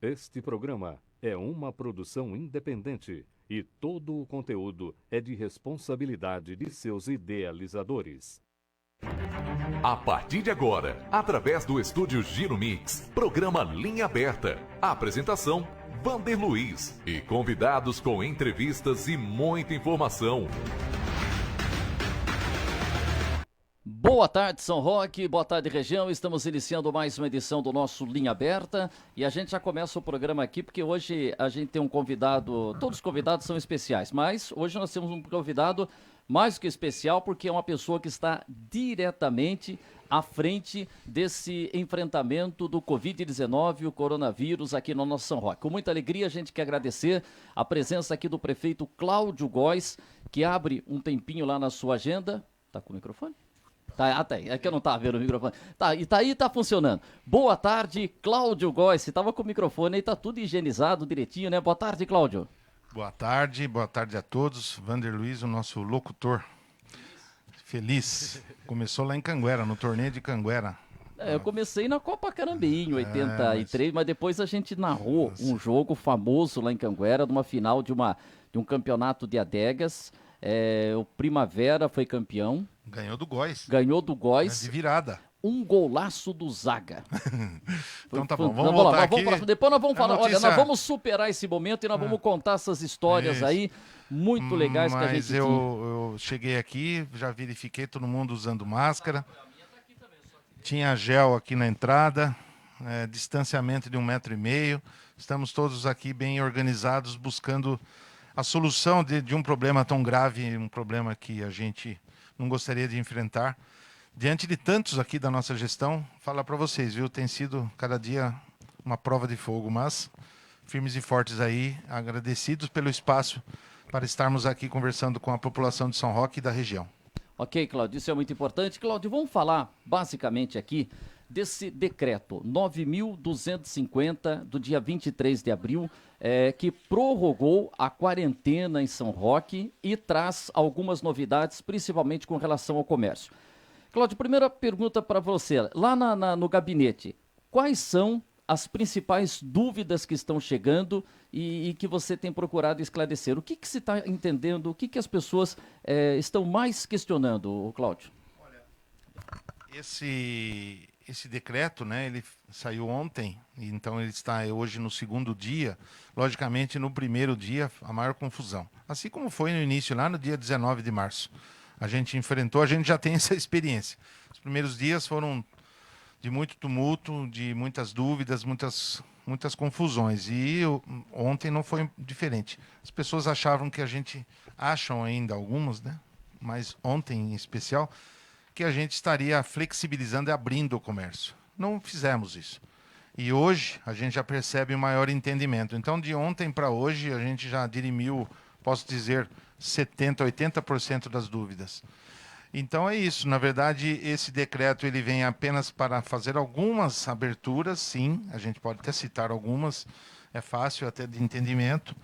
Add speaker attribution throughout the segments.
Speaker 1: Este programa é uma produção independente e todo o conteúdo é de responsabilidade de seus idealizadores.
Speaker 2: A partir de agora, através do estúdio Giro Mix, programa Linha Aberta. Apresentação: Vander Luiz e convidados com entrevistas e muita informação.
Speaker 3: Boa tarde, São Roque, boa tarde, região. Estamos iniciando mais uma edição do nosso Linha Aberta e a gente já começa o programa aqui porque hoje a gente tem um convidado, todos os convidados são especiais, mas hoje nós temos um convidado mais do que especial porque é uma pessoa que está diretamente à frente desse enfrentamento do Covid-19, o coronavírus aqui no nosso São Roque. Com muita alegria a gente quer agradecer a presença aqui do prefeito Cláudio Góes, que abre um tempinho lá na sua agenda. Tá com o microfone? Tá, tá aí, é que eu não tava vendo o microfone. Tá, e tá aí, tá funcionando. Boa tarde, Cláudio Góes. Você tava com o microfone aí, tá tudo higienizado direitinho, né? Boa tarde, Cláudio.
Speaker 4: Boa tarde a todos. Vander Luiz, o nosso locutor. Feliz. Começou lá em Canguera, no torneio de Canguera.
Speaker 3: Eu comecei na Copa Carambim, em 83, mas depois a gente narrou um jogo famoso lá em Canguera, numa final de um campeonato de adegas. O Primavera foi campeão.
Speaker 4: Ganhou do Góes.
Speaker 3: Ganhou do Góes.
Speaker 4: De virada.
Speaker 3: Um golaço do Zaga.
Speaker 4: Então tá bom, vamos voltar aqui.
Speaker 3: Depois nós vamos falar,
Speaker 4: notícia...
Speaker 3: olha, nós vamos superar esse momento e nós vamos contar essas histórias aí, muito legais que a gente tinha.
Speaker 4: Mas eu cheguei aqui, já verifiquei todo mundo usando máscara. Tinha gel aqui na entrada, distanciamento de 1,5 m. Estamos todos aqui bem organizados, buscando a solução de um problema tão grave, um problema que a gente não gostaria de enfrentar. Diante de tantos aqui da nossa gestão, falar para vocês, viu? Tem sido cada dia uma prova de fogo, mas firmes e fortes aí, agradecidos pelo espaço para estarmos aqui conversando com a população de São Roque e da região.
Speaker 3: Ok, Cláudio, isso é muito importante. Cláudio, vamos falar basicamente aqui desse decreto 9.250 do dia 23 de abril, que prorrogou a quarentena em São Roque e traz algumas novidades, principalmente com relação ao comércio. Cláudio, primeira pergunta para você. Lá no gabinete, quais são as principais dúvidas que estão chegando e que você tem procurado esclarecer? O que se está entendendo? O que as pessoas estão mais questionando, Cláudio?
Speaker 4: Olha, esse decreto, né, ele saiu ontem, então ele está hoje no segundo dia. Logicamente, no primeiro dia, a maior confusão. Assim como foi no início, lá no dia 19 de março. A gente enfrentou, a gente já tem essa experiência. Os primeiros dias foram de muito tumulto, de muitas dúvidas, muitas confusões. E ontem não foi diferente. As pessoas achavam que acham ainda algumas, né? Mas ontem em especial, que a gente estaria flexibilizando e abrindo o comércio. Não fizemos isso. E hoje a gente já percebe um maior entendimento. Então, de ontem para hoje, a gente já dirimiu, posso dizer, 70%, 80% das dúvidas. Então é isso. Na verdade, esse decreto ele vem apenas para fazer algumas aberturas, sim. A gente pode até citar algumas. É fácil até de entendimento,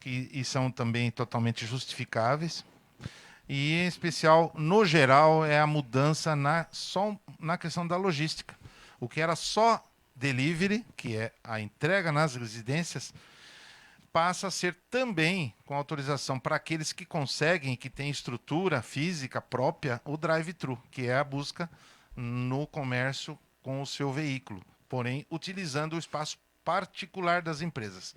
Speaker 4: e são também totalmente justificáveis. E, em especial, no geral, é a mudança só na questão da logística. O que era só delivery, que é a entrega nas residências, passa a ser também com autorização para aqueles que conseguem, que têm estrutura física própria, o drive-thru, que é a busca no comércio com o seu veículo, porém utilizando o espaço particular das empresas.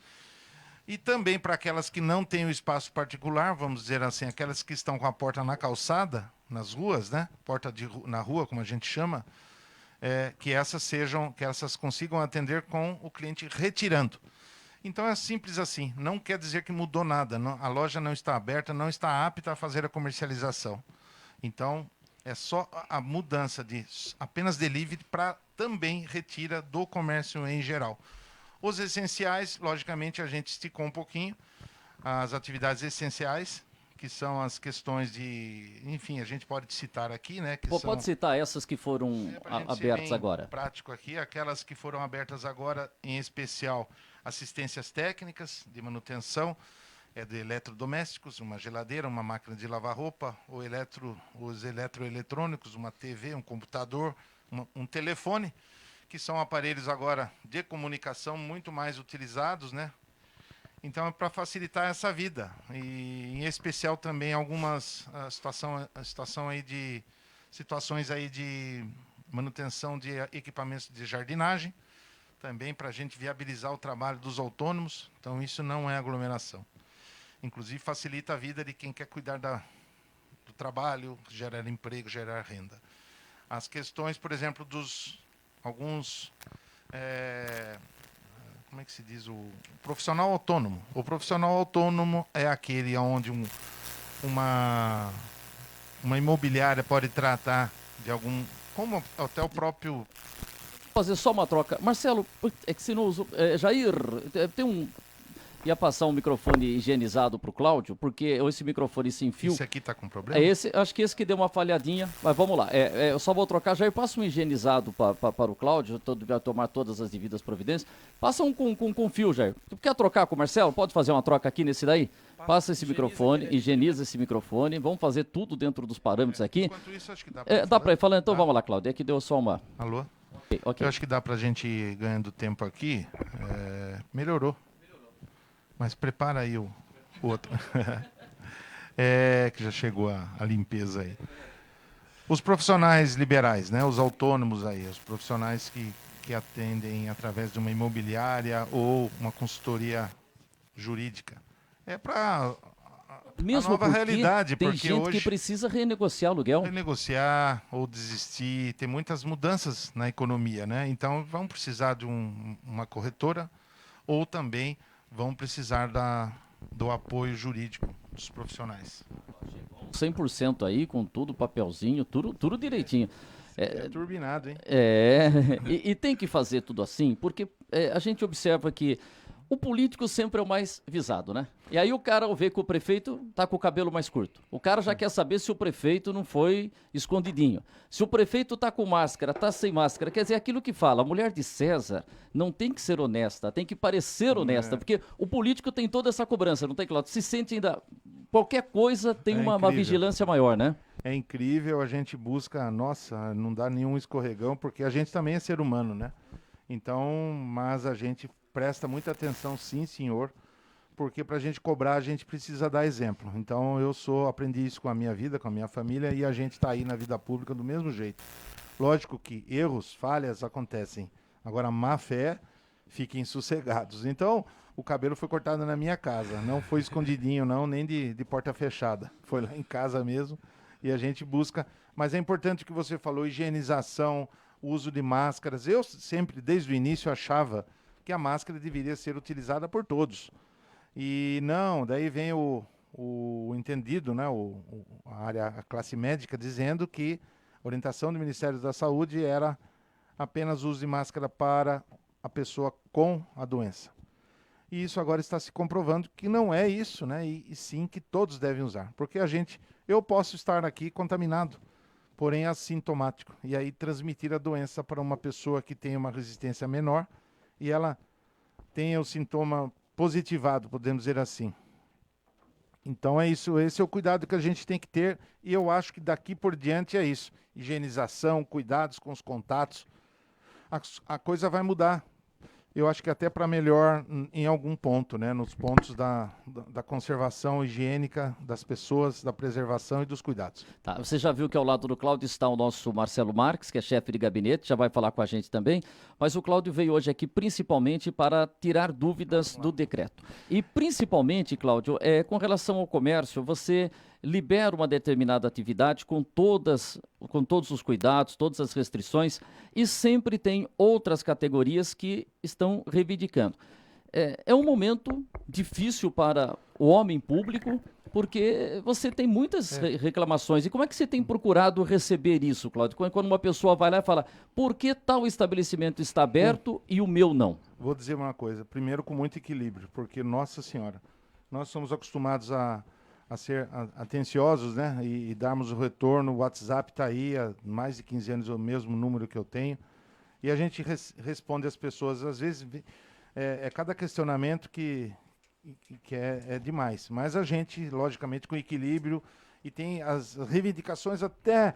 Speaker 4: E também para aquelas que não têm o espaço particular, vamos dizer assim, aquelas que estão com a porta na calçada, nas ruas, né? Na rua, como a gente chama, que essas consigam atender com o cliente retirando. Então é simples assim, não quer dizer que mudou nada, a loja não está aberta, não está apta a fazer a comercialização. Então é só a mudança de apenas delivery para também retira do comércio em geral. Os essenciais, logicamente, a gente esticou um pouquinho, as atividades essenciais, que são as questões de... Enfim, a gente pode citar aqui, né?
Speaker 3: Pode citar essas que foram abertas agora.
Speaker 4: Prático aqui, aquelas que foram abertas agora, em especial assistências técnicas de manutenção, de eletrodomésticos, uma geladeira, uma máquina de lavar roupa, os eletroeletrônicos, uma TV, um computador, um telefone, que são aparelhos agora de comunicação muito mais utilizados, né? Então é para facilitar essa vida. E em especial também algumas situações aí de manutenção de equipamentos de jardinagem, também para a gente viabilizar o trabalho dos autônomos. Então isso não é aglomeração. Inclusive facilita a vida de quem quer cuidar do trabalho, gerar emprego, gerar renda. As questões, por exemplo, dos alguns... como é que se diz? O profissional autônomo. O profissional autônomo é aquele onde uma imobiliária pode tratar de algum... Como até o próprio...
Speaker 3: Fazer só uma troca. Marcelo, é que se não usa... Jair, tem um... Ia passar um microfone higienizado para o Cláudio, porque esse microfone sem fio...
Speaker 4: Esse aqui está com problema?
Speaker 3: Acho que esse que deu uma falhadinha, mas vamos lá. Eu só vou trocar, Jair, passa um higienizado para o Cláudio, vai tomar todas as devidas providências. Passa um com fio, Jair. Tu quer trocar com o Marcelo? Pode fazer uma troca aqui nesse daí? Passa esse microfone, higieniza esse microfone, vamos fazer tudo dentro dos parâmetros aqui.
Speaker 4: Enquanto isso, acho que dá para
Speaker 3: dá para ir falando, então vamos lá, Cláudio, é que deu só uma...
Speaker 4: Alô?
Speaker 3: Okay.
Speaker 4: Eu acho que dá para a gente ir ganhando tempo aqui. Melhorou. Mas prepara aí o outro. Que já chegou a limpeza aí. Os profissionais liberais, né? Os autônomos aí, os profissionais que atendem através de uma imobiliária ou uma consultoria jurídica. É para a nova realidade.
Speaker 3: Tem
Speaker 4: porque
Speaker 3: gente
Speaker 4: hoje
Speaker 3: que precisa renegociar aluguel.
Speaker 4: Renegociar ou desistir. Tem muitas mudanças na economia, né? Então vão precisar de uma corretora ou também vão precisar do apoio jurídico dos profissionais.
Speaker 3: 100% aí, com tudo, papelzinho, tudo direitinho.
Speaker 4: É turbinado, hein?
Speaker 3: E tem que fazer tudo assim, porque a gente observa que o político sempre é o mais visado, né? E aí o cara vê que o prefeito tá com o cabelo mais curto. O cara já quer saber se o prefeito não foi escondidinho. Se o prefeito tá com máscara, tá sem máscara. Quer dizer, aquilo que fala, a mulher de César não tem que ser honesta, tem que parecer honesta, porque o político tem toda essa cobrança, não tem, Cláudio? Se sente ainda... Qualquer coisa tem uma vigilância maior, né?
Speaker 4: É incrível, a gente busca... Nossa, não dá nenhum escorregão, porque a gente também é ser humano, né? Então, mas a gente presta muita atenção, sim, senhor, porque para a gente cobrar, a gente precisa dar exemplo. Então, aprendi isso com a minha vida, com a minha família, e a gente está aí na vida pública do mesmo jeito. Lógico que erros, falhas acontecem. Agora, má fé, fiquem sossegados. Então, o cabelo foi cortado na minha casa, não foi escondidinho, não, nem de porta fechada. Foi lá em casa mesmo, e a gente busca. Mas é importante o que você falou, higienização, uso de máscaras. Eu sempre, desde o início, achava que a máscara deveria ser utilizada por todos. E não, daí vem o entendido, né, a classe médica, dizendo que a orientação do Ministério da Saúde era apenas uso de máscara para a pessoa com a doença. E isso agora está se comprovando que não é isso, né, e sim que todos devem usar. Porque eu posso estar aqui contaminado, porém assintomático, e aí transmitir a doença para uma pessoa que tem uma resistência menor, e ela tenha o sintoma positivado, podemos dizer assim. Então é isso, esse é o cuidado que a gente tem que ter, e eu acho que daqui por diante é isso. Higienização, cuidados com os contatos, a coisa vai mudar. Eu acho que até para melhor em algum ponto, né? Nos pontos da conservação higiênica das pessoas, da preservação e dos cuidados.
Speaker 3: Tá, você já viu que ao lado do Cláudio está o nosso Marcelo Marques, que é chefe de gabinete, já vai falar com a gente também, mas o Cláudio veio hoje aqui principalmente para tirar dúvidas do decreto. E principalmente, Cláudio, com relação ao comércio, você libera uma determinada atividade com todos os cuidados, todas as restrições, e sempre tem outras categorias que estão reivindicando. É um momento difícil para o homem público, porque você tem muitas reclamações. E como é que você tem procurado receber isso, Cláudio? Quando uma pessoa vai lá e fala, por que tal estabelecimento está aberto e o meu não?
Speaker 4: Vou dizer uma coisa, primeiro com muito equilíbrio, porque, nossa senhora, nós somos acostumados a ser atenciosos, né? E darmos o retorno. O WhatsApp está aí há mais de 15 anos, o mesmo número que eu tenho. E a gente responde às pessoas. Às vezes, cada questionamento que é demais. Mas a gente, logicamente, com equilíbrio, e tem as reivindicações até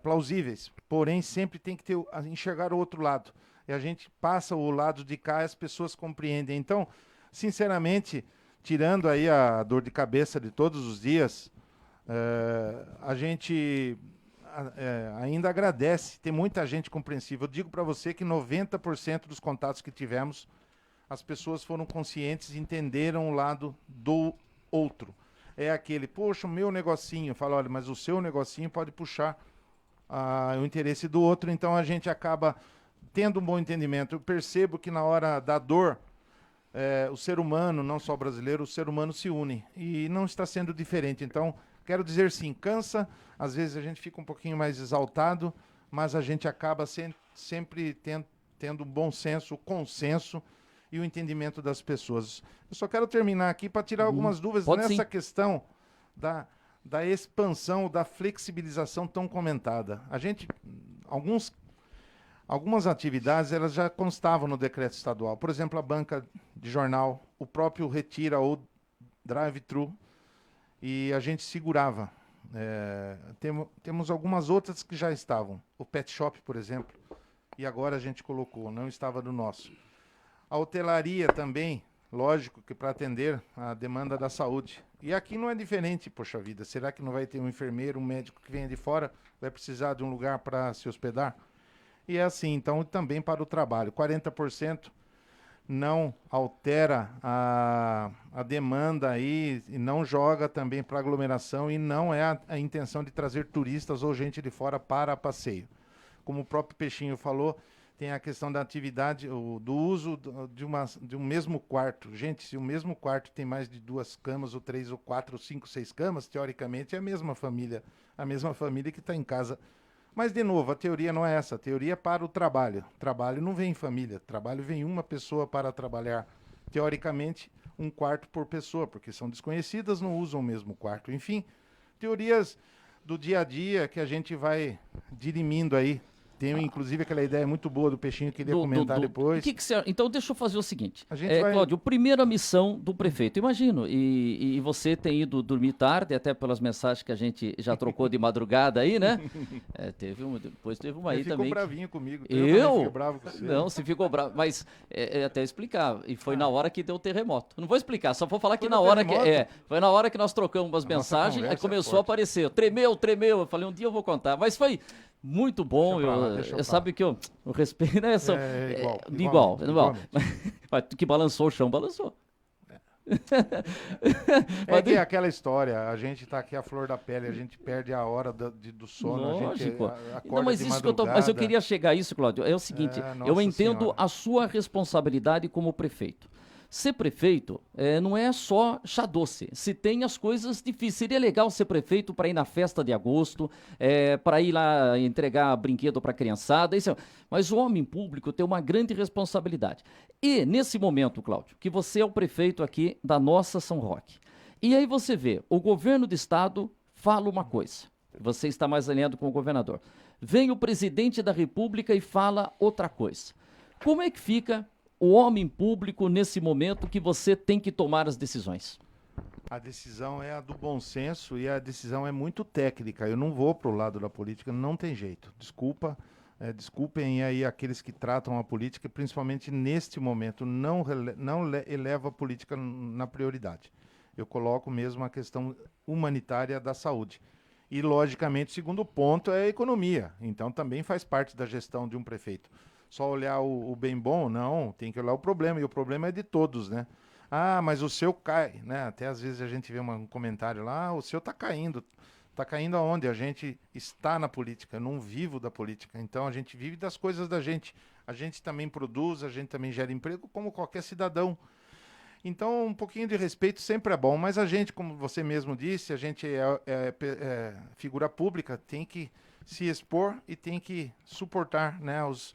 Speaker 4: plausíveis, porém sempre tem que enxergar o outro lado. E a gente passa o lado de cá e as pessoas compreendem. Então, sinceramente, tirando aí a dor de cabeça de todos os dias, a gente ainda agradece. Tem muita gente compreensiva. Eu digo para você que 90% dos contatos que tivemos, as pessoas foram conscientes e entenderam o lado do outro. É aquele, poxa, o meu negocinho. Fala, olha, mas o seu negocinho pode puxar o interesse do outro. Então a gente acaba tendo um bom entendimento. Eu percebo que na hora da dor, o ser humano, não só o brasileiro, o ser humano se une. E não está sendo diferente. Então, quero dizer sim, cansa. Às vezes a gente fica um pouquinho mais exaltado, mas a gente acaba sempre tendo um bom senso, consenso e o entendimento das pessoas. Eu só quero terminar aqui para tirar algumas dúvidas nessa questão da expansão, da flexibilização tão comentada. A gente, algumas atividades elas já constavam no decreto estadual. Por exemplo, a banca de jornal, o próprio Retira ou Drive-Thru, e a gente segurava. Temos algumas outras que já estavam. O Pet Shop, por exemplo, e agora a gente colocou, não estava no nosso. A hotelaria também, lógico que para atender a demanda da saúde. E aqui não é diferente, poxa vida. Será que não vai ter um enfermeiro, um médico que venha de fora, vai precisar de um lugar para se hospedar? E é assim, então, também para o trabalho. 40% não altera a demanda aí, e não joga também para aglomeração, e não é a intenção de trazer turistas ou gente de fora para passeio. Como o próprio Peixinho falou, tem a questão da atividade, do uso de um mesmo quarto. Gente, se o mesmo quarto tem mais de 2 camas, ou 3, ou 4, ou 5, 6 camas, teoricamente é a mesma família que está em casa. Mas, de novo, a teoria não é essa. A teoria é para o trabalho. Trabalho não vem em família. Trabalho vem uma pessoa para trabalhar. Teoricamente, um quarto por pessoa, porque são desconhecidas, não usam o mesmo quarto. Enfim, teorias do dia a dia que a gente vai dirimindo aí. Tem, inclusive, aquela ideia muito boa do Peixinho que ele ia comentar depois.
Speaker 3: Então, deixa eu fazer o seguinte. Cláudio, primeira missão do prefeito, imagino, e você tem ido dormir tarde, até pelas mensagens que a gente já trocou de madrugada aí, né? Depois teve uma aí também.
Speaker 4: Ficou bravinho comigo.
Speaker 3: Eu?
Speaker 4: Fiquei bravo com você.
Speaker 3: Não, se ficou bravo, mas até explicar, e foi na hora que deu o terremoto. Não vou explicar, só vou falar que foi na hora que nós trocamos umas mensagens, aí começou a aparecer, tremeu, eu falei, um dia eu vou contar, mas foi muito bom, sabe que o respeito, né? Igual. Que balançou o chão, balançou.
Speaker 4: Que é aquela história, a gente tá aqui à flor da pele, a gente perde a hora do sono,
Speaker 3: lógico.
Speaker 4: A gente acorda
Speaker 3: não, mas
Speaker 4: de
Speaker 3: isso
Speaker 4: madrugada.
Speaker 3: mas eu queria chegar a isso, Cláudio, é o seguinte, eu entendo
Speaker 4: senhora.
Speaker 3: a sua responsabilidade como prefeito. Ser prefeito não é só chá doce. Se tem as coisas difíceis. Seria legal ser prefeito para ir na festa de agosto, para ir lá entregar brinquedo para a criançada. Mas o homem público tem uma grande responsabilidade. E nesse momento, Cláudio, que você é o prefeito aqui da nossa São Roque. E aí você vê, o governo do estado fala uma coisa. Você está mais alinhado com o governador. Vem o presidente da República e fala outra coisa. Como é que fica o homem público nesse momento que você tem que tomar as decisões?
Speaker 4: A decisão é a do bom senso e a decisão é muito técnica. Eu não vou para o lado da política, não tem jeito. Desculpem aí aqueles que tratam a política, principalmente neste momento, não eleva a política na prioridade. Eu coloco mesmo a questão humanitária da saúde. E, logicamente, o segundo ponto é a economia. Então, também faz parte da gestão de um prefeito. Só olhar o bem bom, não, tem que olhar o problema, e o problema é de todos, né? Ah, mas o seu cai, né? Até às vezes a gente vê um comentário lá, o seu tá caindo. Tá caindo aonde? A gente está na política, eu não vivo da política, então a gente vive das coisas da gente. A gente também produz, a gente também gera emprego, como qualquer cidadão. Então, um pouquinho de respeito sempre é bom, mas a gente, como você mesmo disse, a gente é figura pública, tem que se expor e tem que suportar, né, os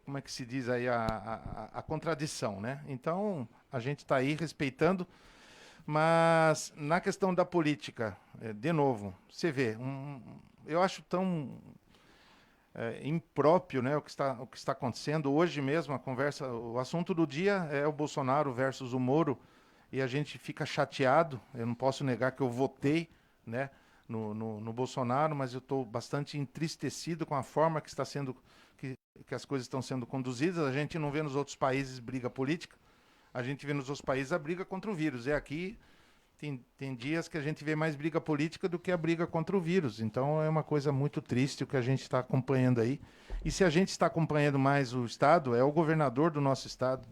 Speaker 4: como é que se diz aí, a contradição, né? Então, a gente está aí respeitando, mas na questão da política, de novo, você vê, eu acho tão impróprio, né, o que está acontecendo. Hoje mesmo, o assunto do dia é o Bolsonaro versus o Moro, e a gente fica chateado. Eu não posso negar que eu votei, né, no Bolsonaro, mas eu estou bastante entristecido com a forma que está sendo, que as coisas estão sendo conduzidas. A gente não vê nos outros países briga política, a gente vê nos outros países a briga contra o vírus. E aqui tem dias que a gente vê mais briga política do que a briga contra o vírus. Então é uma coisa muito triste o que a gente está acompanhando aí. E se a gente está acompanhando mais o Estado, é o governador do nosso Estado,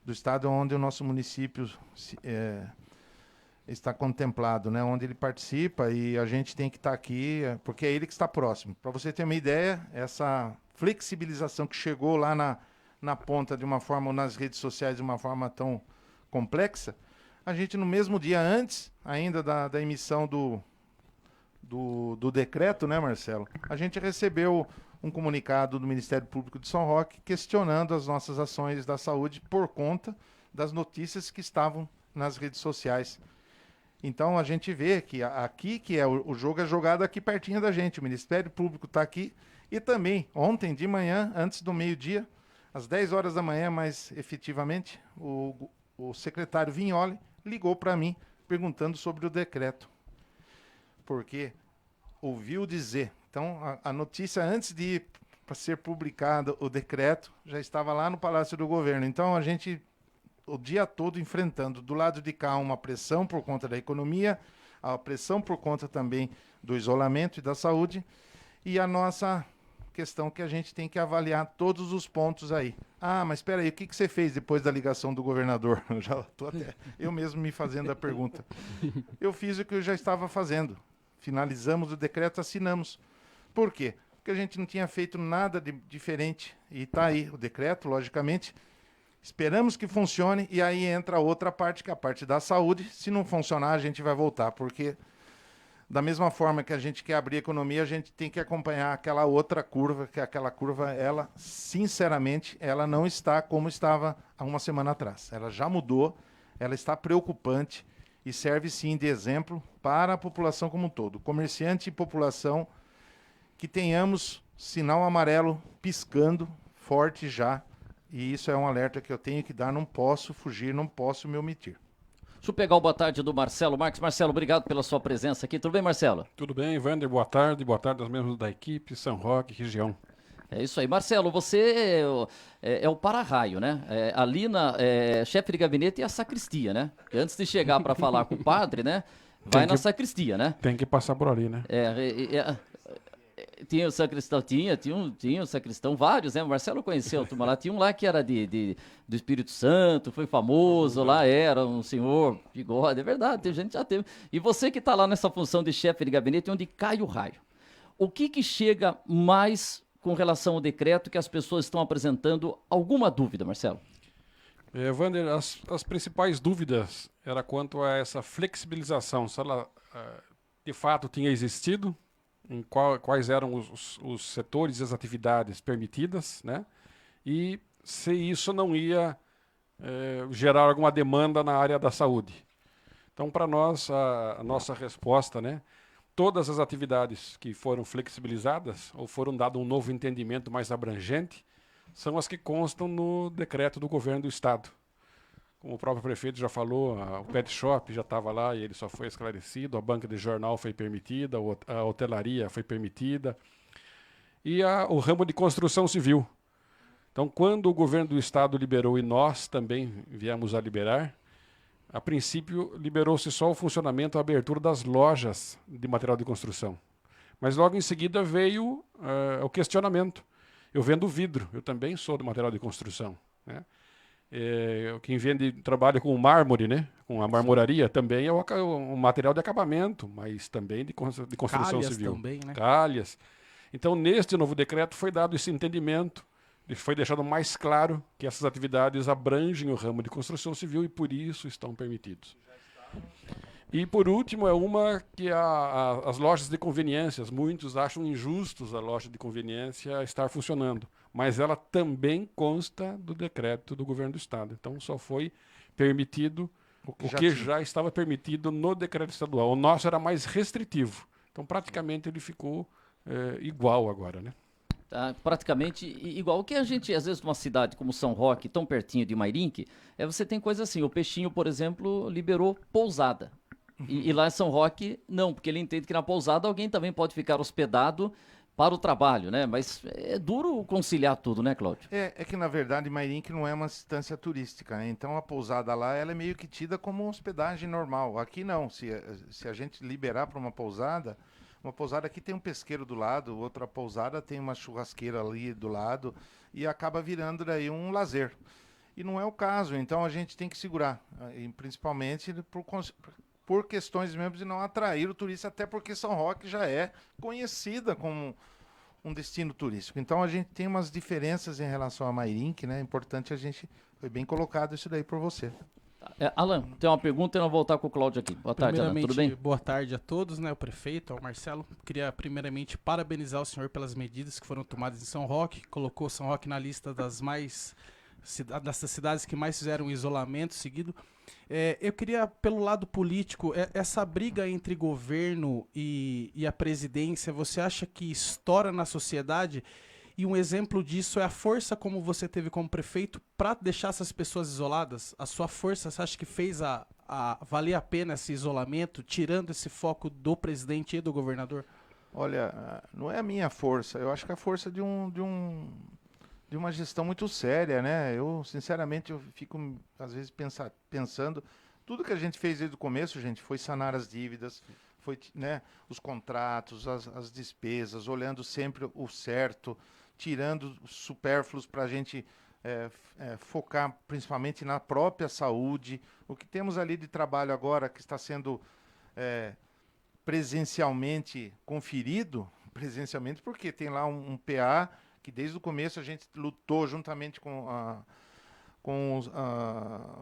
Speaker 4: do Estado onde o nosso município está contemplado, né? Onde ele participa, e a gente tem que estar aqui, porque é ele que está próximo. Para você ter uma ideia, essa flexibilização que chegou lá na ponta de uma forma, ou nas redes sociais de uma forma tão complexa, a gente no mesmo dia antes ainda da emissão do decreto, né, Marcelo? A gente recebeu um comunicado do Ministério Público de São Roque questionando as nossas ações da saúde por conta das notícias que estavam nas redes sociais. Então a gente vê que aqui que o jogo é jogado aqui pertinho da gente. O Ministério Público está aqui, e também ontem de manhã, antes do meio-dia, às 10 horas da manhã, mais efetivamente, o secretário Vignoli ligou para mim perguntando sobre o decreto. Porque ouviu dizer. Então a notícia, antes de ir para ser publicado o decreto, já estava lá no Palácio do Governo. Então a gente, o dia todo, enfrentando do lado de cá uma pressão por conta da economia, a pressão por conta também do isolamento e da saúde, e a nossa questão que a gente tem que avaliar todos os pontos aí. Ah, mas espera aí, o que você fez depois da ligação do governador? Já estou até eu mesmo me fazendo a pergunta. Eu fiz o que eu já estava fazendo. Finalizamos o decreto, assinamos. Por quê? Porque a gente não tinha feito nada de diferente. E está aí o decreto, logicamente. Esperamos que funcione, e aí entra a outra parte, que é a parte da saúde. Se não funcionar, a gente vai voltar, porque da mesma forma que a gente quer abrir a economia, a gente tem que acompanhar aquela outra curva, que aquela curva, ela, sinceramente, ela não está como estava há uma semana atrás. Ela já mudou, ela está preocupante e serve sim de exemplo para a população como um todo. Comerciante e população, que tenhamos sinal amarelo piscando forte já. E isso é um alerta que eu tenho que dar, não posso fugir, não posso me omitir.
Speaker 3: Deixa eu pegar o boa tarde do Marcelo Marques. Marcelo, obrigado pela sua presença aqui. Tudo bem, Marcelo?
Speaker 5: Tudo bem, Wander, boa tarde aos membros da equipe, São Roque, região.
Speaker 3: É isso aí. Marcelo, você é o para-raio, né? Ali na chefe de gabinete e a sacristia, né? Porque antes de chegar para falar com o padre, né? Vai na sacristia, né?
Speaker 5: Tem que passar por ali, né?
Speaker 3: Tinha o sacristão, tinha o sacristão, vários, né? O Marcelo conheceu a turma lá. Tinha um lá que era do Espírito Santo, foi famoso lá, era um senhor bigode, é verdade, tem gente que já teve. E você que está lá nessa função de chefe de gabinete, onde cai o raio, o que chega mais com relação ao decreto que as pessoas estão apresentando? Alguma dúvida, Marcelo?
Speaker 5: Wander, as principais dúvidas era quanto a essa flexibilização, se ela de fato tinha existido, em quais eram os setores e as atividades permitidas, né? E se isso não ia gerar alguma demanda na área da saúde. Então, para nós, a nossa resposta, né? Todas as atividades que foram flexibilizadas ou foram dado um novo entendimento mais abrangente são as que constam no decreto do governo do estado. Como o próprio prefeito já falou, o pet shop já estava lá e ele só foi esclarecido, a banca de jornal foi permitida, a hotelaria foi permitida e o ramo de construção civil. Então, quando o governo do estado liberou e nós também viemos a liberar, a princípio liberou-se só o funcionamento, a abertura das lojas de material de construção. Mas logo em seguida veio o questionamento. Eu vendo vidro, eu também sou do material de construção, né? Quem trabalha com mármore, né? Com a marmoraria, também é um material de acabamento, mas também de construção
Speaker 6: calhas
Speaker 5: civil.
Speaker 6: Também, né?
Speaker 5: Calhas. Então, neste novo decreto foi dado esse entendimento, foi deixado mais claro que essas atividades abrangem o ramo de construção civil e por isso estão permitidos. E por último, é uma que as lojas de conveniências, muitos acham injustos a loja de conveniência estar funcionando, mas ela também consta do decreto do governo do estado. Então só foi permitido o que já estava permitido no decreto estadual. O nosso era mais restritivo. Então praticamente ele ficou igual agora, né?
Speaker 3: Tá, praticamente igual. O que a gente, às vezes, numa cidade como São Roque, tão pertinho de Mairinque, você tem coisa assim, o Peixinho, por exemplo, liberou pousada. E lá em São Roque, não, porque ele entende que na pousada alguém também pode ficar hospedado para o trabalho, né? Mas é duro conciliar tudo, né, Cláudio?
Speaker 4: É que, na verdade, Mairink não é uma estância turística, né? Então, a pousada lá, ela é meio que tida como uma hospedagem normal. Aqui, não. Se a gente liberar para uma pousada aqui tem um pesqueiro do lado, outra pousada tem uma churrasqueira ali do lado, e acaba virando daí um lazer. E não é o caso, então a gente tem que segurar, e principalmente por questões mesmo de não atrair o turista, até porque São Roque já é conhecida como um destino turístico. Então a gente tem umas diferenças em relação a Mairink, né? É importante foi bem colocado isso daí por você.
Speaker 3: Alan, tem uma pergunta e nós vós voltar com o Cláudio aqui. Boa tarde, Alan, tudo bem?
Speaker 6: Boa tarde a todos, né? O prefeito, ao Marcelo. Queria primeiramente parabenizar o senhor pelas medidas que foram tomadas em São Roque, colocou São Roque na lista dessas cidades que mais fizeram isolamento seguido. Eu queria, pelo lado político, essa briga entre governo e a presidência, você acha que estoura na sociedade? E um exemplo disso é a força como você teve como prefeito para deixar essas pessoas isoladas? A sua força, você acha que fez valer a pena esse isolamento, tirando esse foco do presidente e do governador?
Speaker 4: Olha, não é a minha força, eu acho que é a força de uma gestão muito séria, né? Eu, sinceramente, eu fico, às vezes, pensando, tudo que a gente fez desde o começo, gente, foi sanar as dívidas, foi, né, os contratos, as despesas, olhando sempre o certo, tirando os supérfluos para a gente focar principalmente na própria saúde. O que temos ali de trabalho agora, que está sendo presencialmente conferido, porque tem lá um PA que desde o começo a gente lutou juntamente com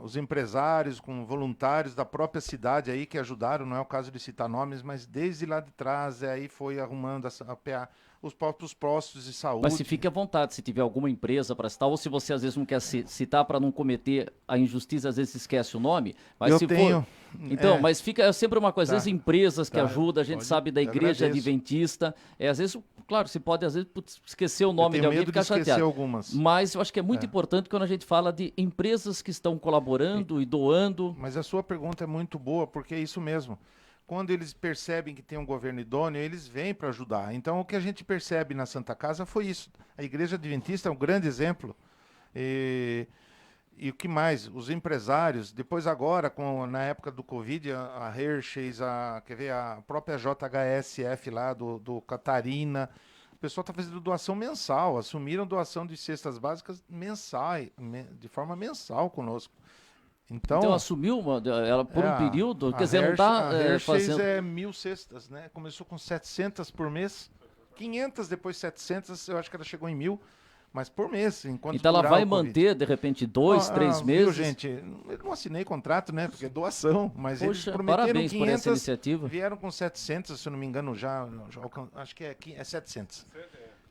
Speaker 4: os empresários, com voluntários da própria cidade aí que ajudaram, não é o caso de citar nomes, mas desde lá de trás aí foi arrumando a PA, os próprios postos de saúde.
Speaker 3: Mas se fique à vontade, se tiver alguma empresa para citar, ou se você às vezes não quer citar para não cometer a injustiça, às vezes esquece o nome, mas
Speaker 4: eu
Speaker 3: se
Speaker 4: tenho,
Speaker 3: for... Então, mas fica sempre uma coisa,
Speaker 4: Tá,
Speaker 3: às vezes empresas que
Speaker 4: tá,
Speaker 3: ajudam, a gente
Speaker 4: pode,
Speaker 3: sabe da igreja
Speaker 4: agradeço.
Speaker 3: adventista, às vezes, claro, você pode às vezes esquecer o nome de
Speaker 4: tenho
Speaker 3: alguém e
Speaker 4: medo de
Speaker 3: ficar
Speaker 4: esquecer
Speaker 3: chateado.
Speaker 4: algumas.
Speaker 3: Mas eu acho que é muito importante quando a gente fala de empresas que estão colaborando e doando.
Speaker 4: Mas a sua pergunta é muito boa, porque é isso mesmo. Quando eles percebem que tem um governo idôneo, eles vêm para ajudar. Então, o que a gente percebe na Santa Casa foi isso. A Igreja Adventista é um grande exemplo. E o que mais? Os empresários, depois agora, na época do Covid, a Hershey's, a própria JHSF lá, do Catarina, o pessoal está fazendo doação mensal, assumiram doação de cestas básicas de forma mensal conosco. Então
Speaker 3: assumiu ela por um período, quer dizer, não
Speaker 4: está
Speaker 3: está fazendo...
Speaker 4: é 1.000 cestas, né? Começou com 700 por mês, 500, depois 700, eu acho que ela chegou em 1.000, mas por mês, enquanto
Speaker 3: Então ela
Speaker 4: durar
Speaker 3: vai
Speaker 4: o Covid.
Speaker 3: manter, de repente, 2, 3 meses?
Speaker 4: Viu, gente? Eu não assinei contrato, né? Porque é doação, mas eles
Speaker 3: Poxa,
Speaker 4: prometeram
Speaker 3: parabéns
Speaker 4: 500,
Speaker 3: por essa iniciativa.
Speaker 4: vieram com 700, se eu não me engano, acho que é 700.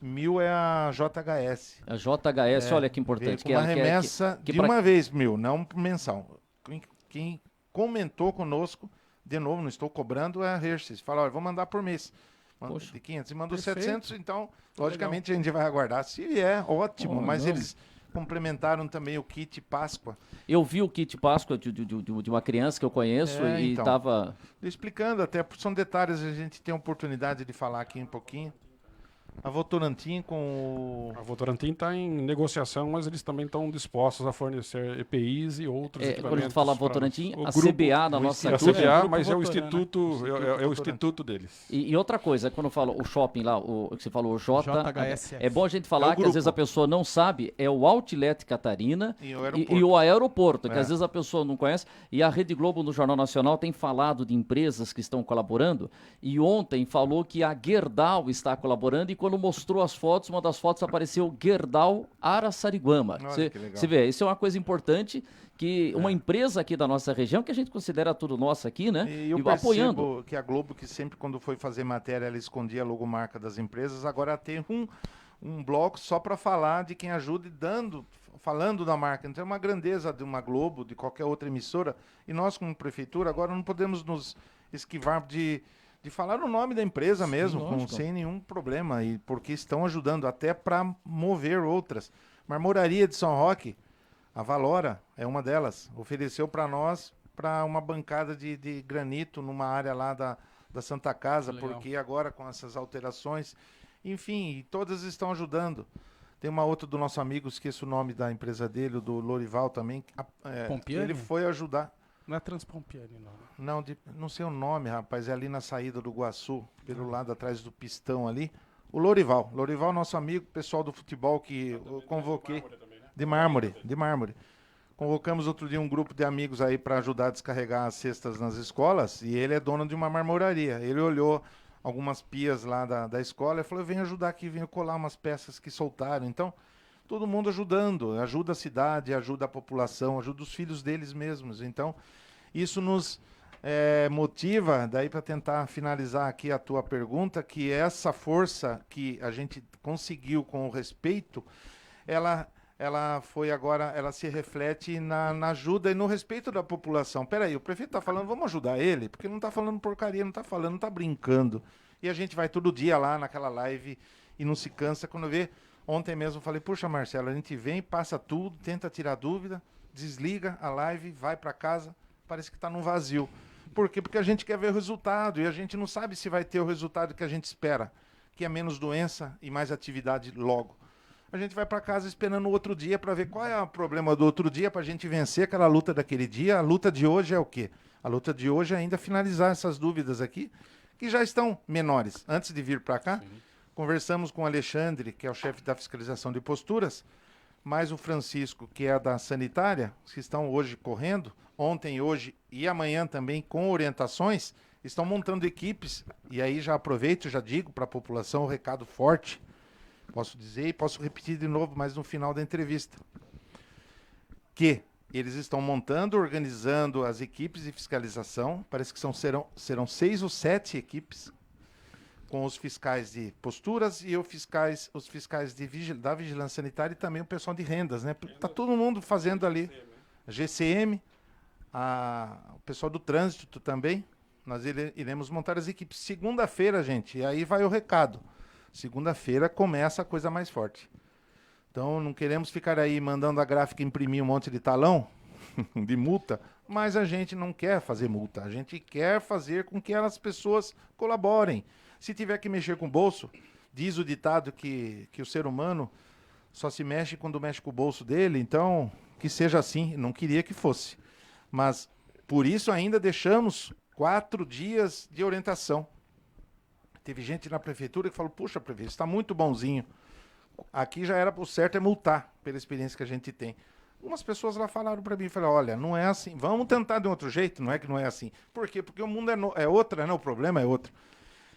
Speaker 4: 1.000 é a JHS.
Speaker 3: A JHS, olha que importante.
Speaker 4: Veio com uma remessa de uma vez, 1.000, não mensal. Quem comentou conosco, de novo, não estou cobrando, é a Hershey's. Fala, olha, vou mandar por mês. De 500 e mandou
Speaker 6: Perfeito.
Speaker 4: 700, então, logicamente, a gente vai aguardar. Se vier, ótimo, mas eles complementaram também o kit Páscoa.
Speaker 3: Eu vi o kit Páscoa de uma criança que eu conheço e
Speaker 4: então,
Speaker 3: estava...
Speaker 4: explicando, até são detalhes, a gente tem a oportunidade de falar aqui um pouquinho. A Votorantim com
Speaker 5: A Votorantim está em negociação, mas eles também estão dispostos a fornecer EPIs e outros equipamentos.
Speaker 3: Quando a gente fala Votorantim,
Speaker 5: o
Speaker 3: a
Speaker 5: grupo-
Speaker 3: CBA na nossa
Speaker 5: a
Speaker 3: clube.
Speaker 5: CBA,
Speaker 6: Grupo
Speaker 5: mas é o
Speaker 6: Votoran, né?
Speaker 5: instituto, é o instituto deles.
Speaker 3: E outra coisa, quando eu falo o shopping lá, o que você falou, o
Speaker 6: JHSF.
Speaker 3: é bom a gente
Speaker 4: É
Speaker 3: falar
Speaker 4: o
Speaker 3: que às
Speaker 4: grupo.
Speaker 3: vezes a pessoa não sabe, é o Outlet Catarina
Speaker 4: E o aeroporto.
Speaker 3: e o aeroporto, que
Speaker 4: É.
Speaker 3: às vezes a pessoa não conhece. E a Rede Globo no Jornal Nacional tem falado de empresas que estão colaborando. E ontem falou que a Gerdau está colaborando e quando mostrou as fotos, uma das fotos apareceu Gerdau Araçariguama.
Speaker 4: Olha que legal.
Speaker 3: Você vê, isso é uma coisa importante que uma empresa aqui da nossa região, que a gente considera tudo nosso aqui, né?
Speaker 4: E eu
Speaker 3: apoiando.
Speaker 4: percebo que a Globo, que sempre quando foi fazer matéria, ela escondia a logomarca das empresas, agora tem um bloco só para falar de quem ajuda e falando da marca. Então é uma grandeza de uma Globo, de qualquer outra emissora. E nós, como prefeitura, agora não podemos nos esquivar de falar o nome da empresa mesmo, sem nenhum problema, e porque estão ajudando até para mover outras. Marmoraria de São Roque, a Valora é uma delas, ofereceu para nós para uma bancada de granito numa área lá da Santa Casa,
Speaker 6: Legal.
Speaker 4: porque agora com essas alterações, enfim, todas estão ajudando. Tem uma outra do nosso amigo, esqueço o nome da empresa dele, o do Lorival também.
Speaker 6: Pompiani?
Speaker 4: Ele foi ajudar.
Speaker 6: Não é Transpompiani, não.
Speaker 4: Não sei o nome, rapaz, é ali na saída do Guaçu, pelo lado atrás do pistão ali. O Lorival. Lorival, nosso amigo, pessoal do futebol que eu convoquei. De mármore. Convocamos outro dia um grupo de amigos aí para ajudar a descarregar as cestas nas escolas, e ele é dono de uma marmoraria. Ele olhou algumas pias lá da escola e falou: venho ajudar aqui, venho colar umas peças que soltaram. Então, todo mundo ajudando, ajuda a cidade, ajuda a população, ajuda os filhos deles mesmos. Então, isso nos motiva, daí para tentar finalizar aqui a tua pergunta, que essa força que a gente conseguiu com o respeito, ela foi agora, ela se reflete na ajuda e no respeito da população. Peraí, o prefeito está falando, vamos ajudar ele, porque não está falando porcaria, não está falando, não está brincando. E a gente vai todo dia lá naquela live e não se cansa quando vê. Ontem mesmo eu falei, puxa, Marcelo, a gente vem, passa tudo, tenta tirar dúvida, desliga a live, vai para casa, parece que está num vazio. Por quê? Porque a gente quer ver o resultado e a gente não sabe se vai ter o resultado que a gente espera, que é menos doença e mais atividade logo. A gente vai para casa esperando o outro dia para ver qual é o problema do outro dia para a gente vencer aquela luta daquele dia. A luta de hoje é o quê? A luta de hoje é ainda finalizar essas dúvidas aqui, que já estão menores. Antes de vir para cá, conversamos com o Alexandre, que é o chefe da fiscalização de posturas, mais o Francisco, que é da sanitária, que estão hoje correndo, ontem, hoje e amanhã também com orientações, estão montando equipes, e aí já aproveito e já digo para a população o recado forte, posso dizer e posso repetir de novo, mas no final da entrevista, que eles estão montando, organizando as equipes de fiscalização, parece que serão 6 ou 7 equipes, com os fiscais de posturas e os fiscais da vigilância sanitária e também o pessoal de rendas, né? Tá todo mundo fazendo ali. A GCM, o pessoal do trânsito também. Nós iremos montar as equipes. Segunda-feira, gente, e aí vai o recado. Segunda-feira começa a coisa mais forte. Então, não queremos ficar aí mandando a gráfica imprimir um monte de talão de multa, mas a gente não quer fazer multa. A gente quer fazer com que as pessoas colaborem. Se tiver que mexer com o bolso, diz o ditado que o ser humano só se mexe quando mexe com o bolso dele, então que seja assim, não queria que fosse. Mas por isso ainda deixamos 4 dias de orientação. Teve gente na prefeitura que falou, puxa, prefeito, está muito bonzinho. Aqui já era o certo é multar, pela experiência que a gente tem. Algumas pessoas lá falaram para mim, falaram, olha, não é assim, vamos tentar de outro jeito, não é que não é assim. Por quê? Porque o mundo é outro, né? O problema é outro.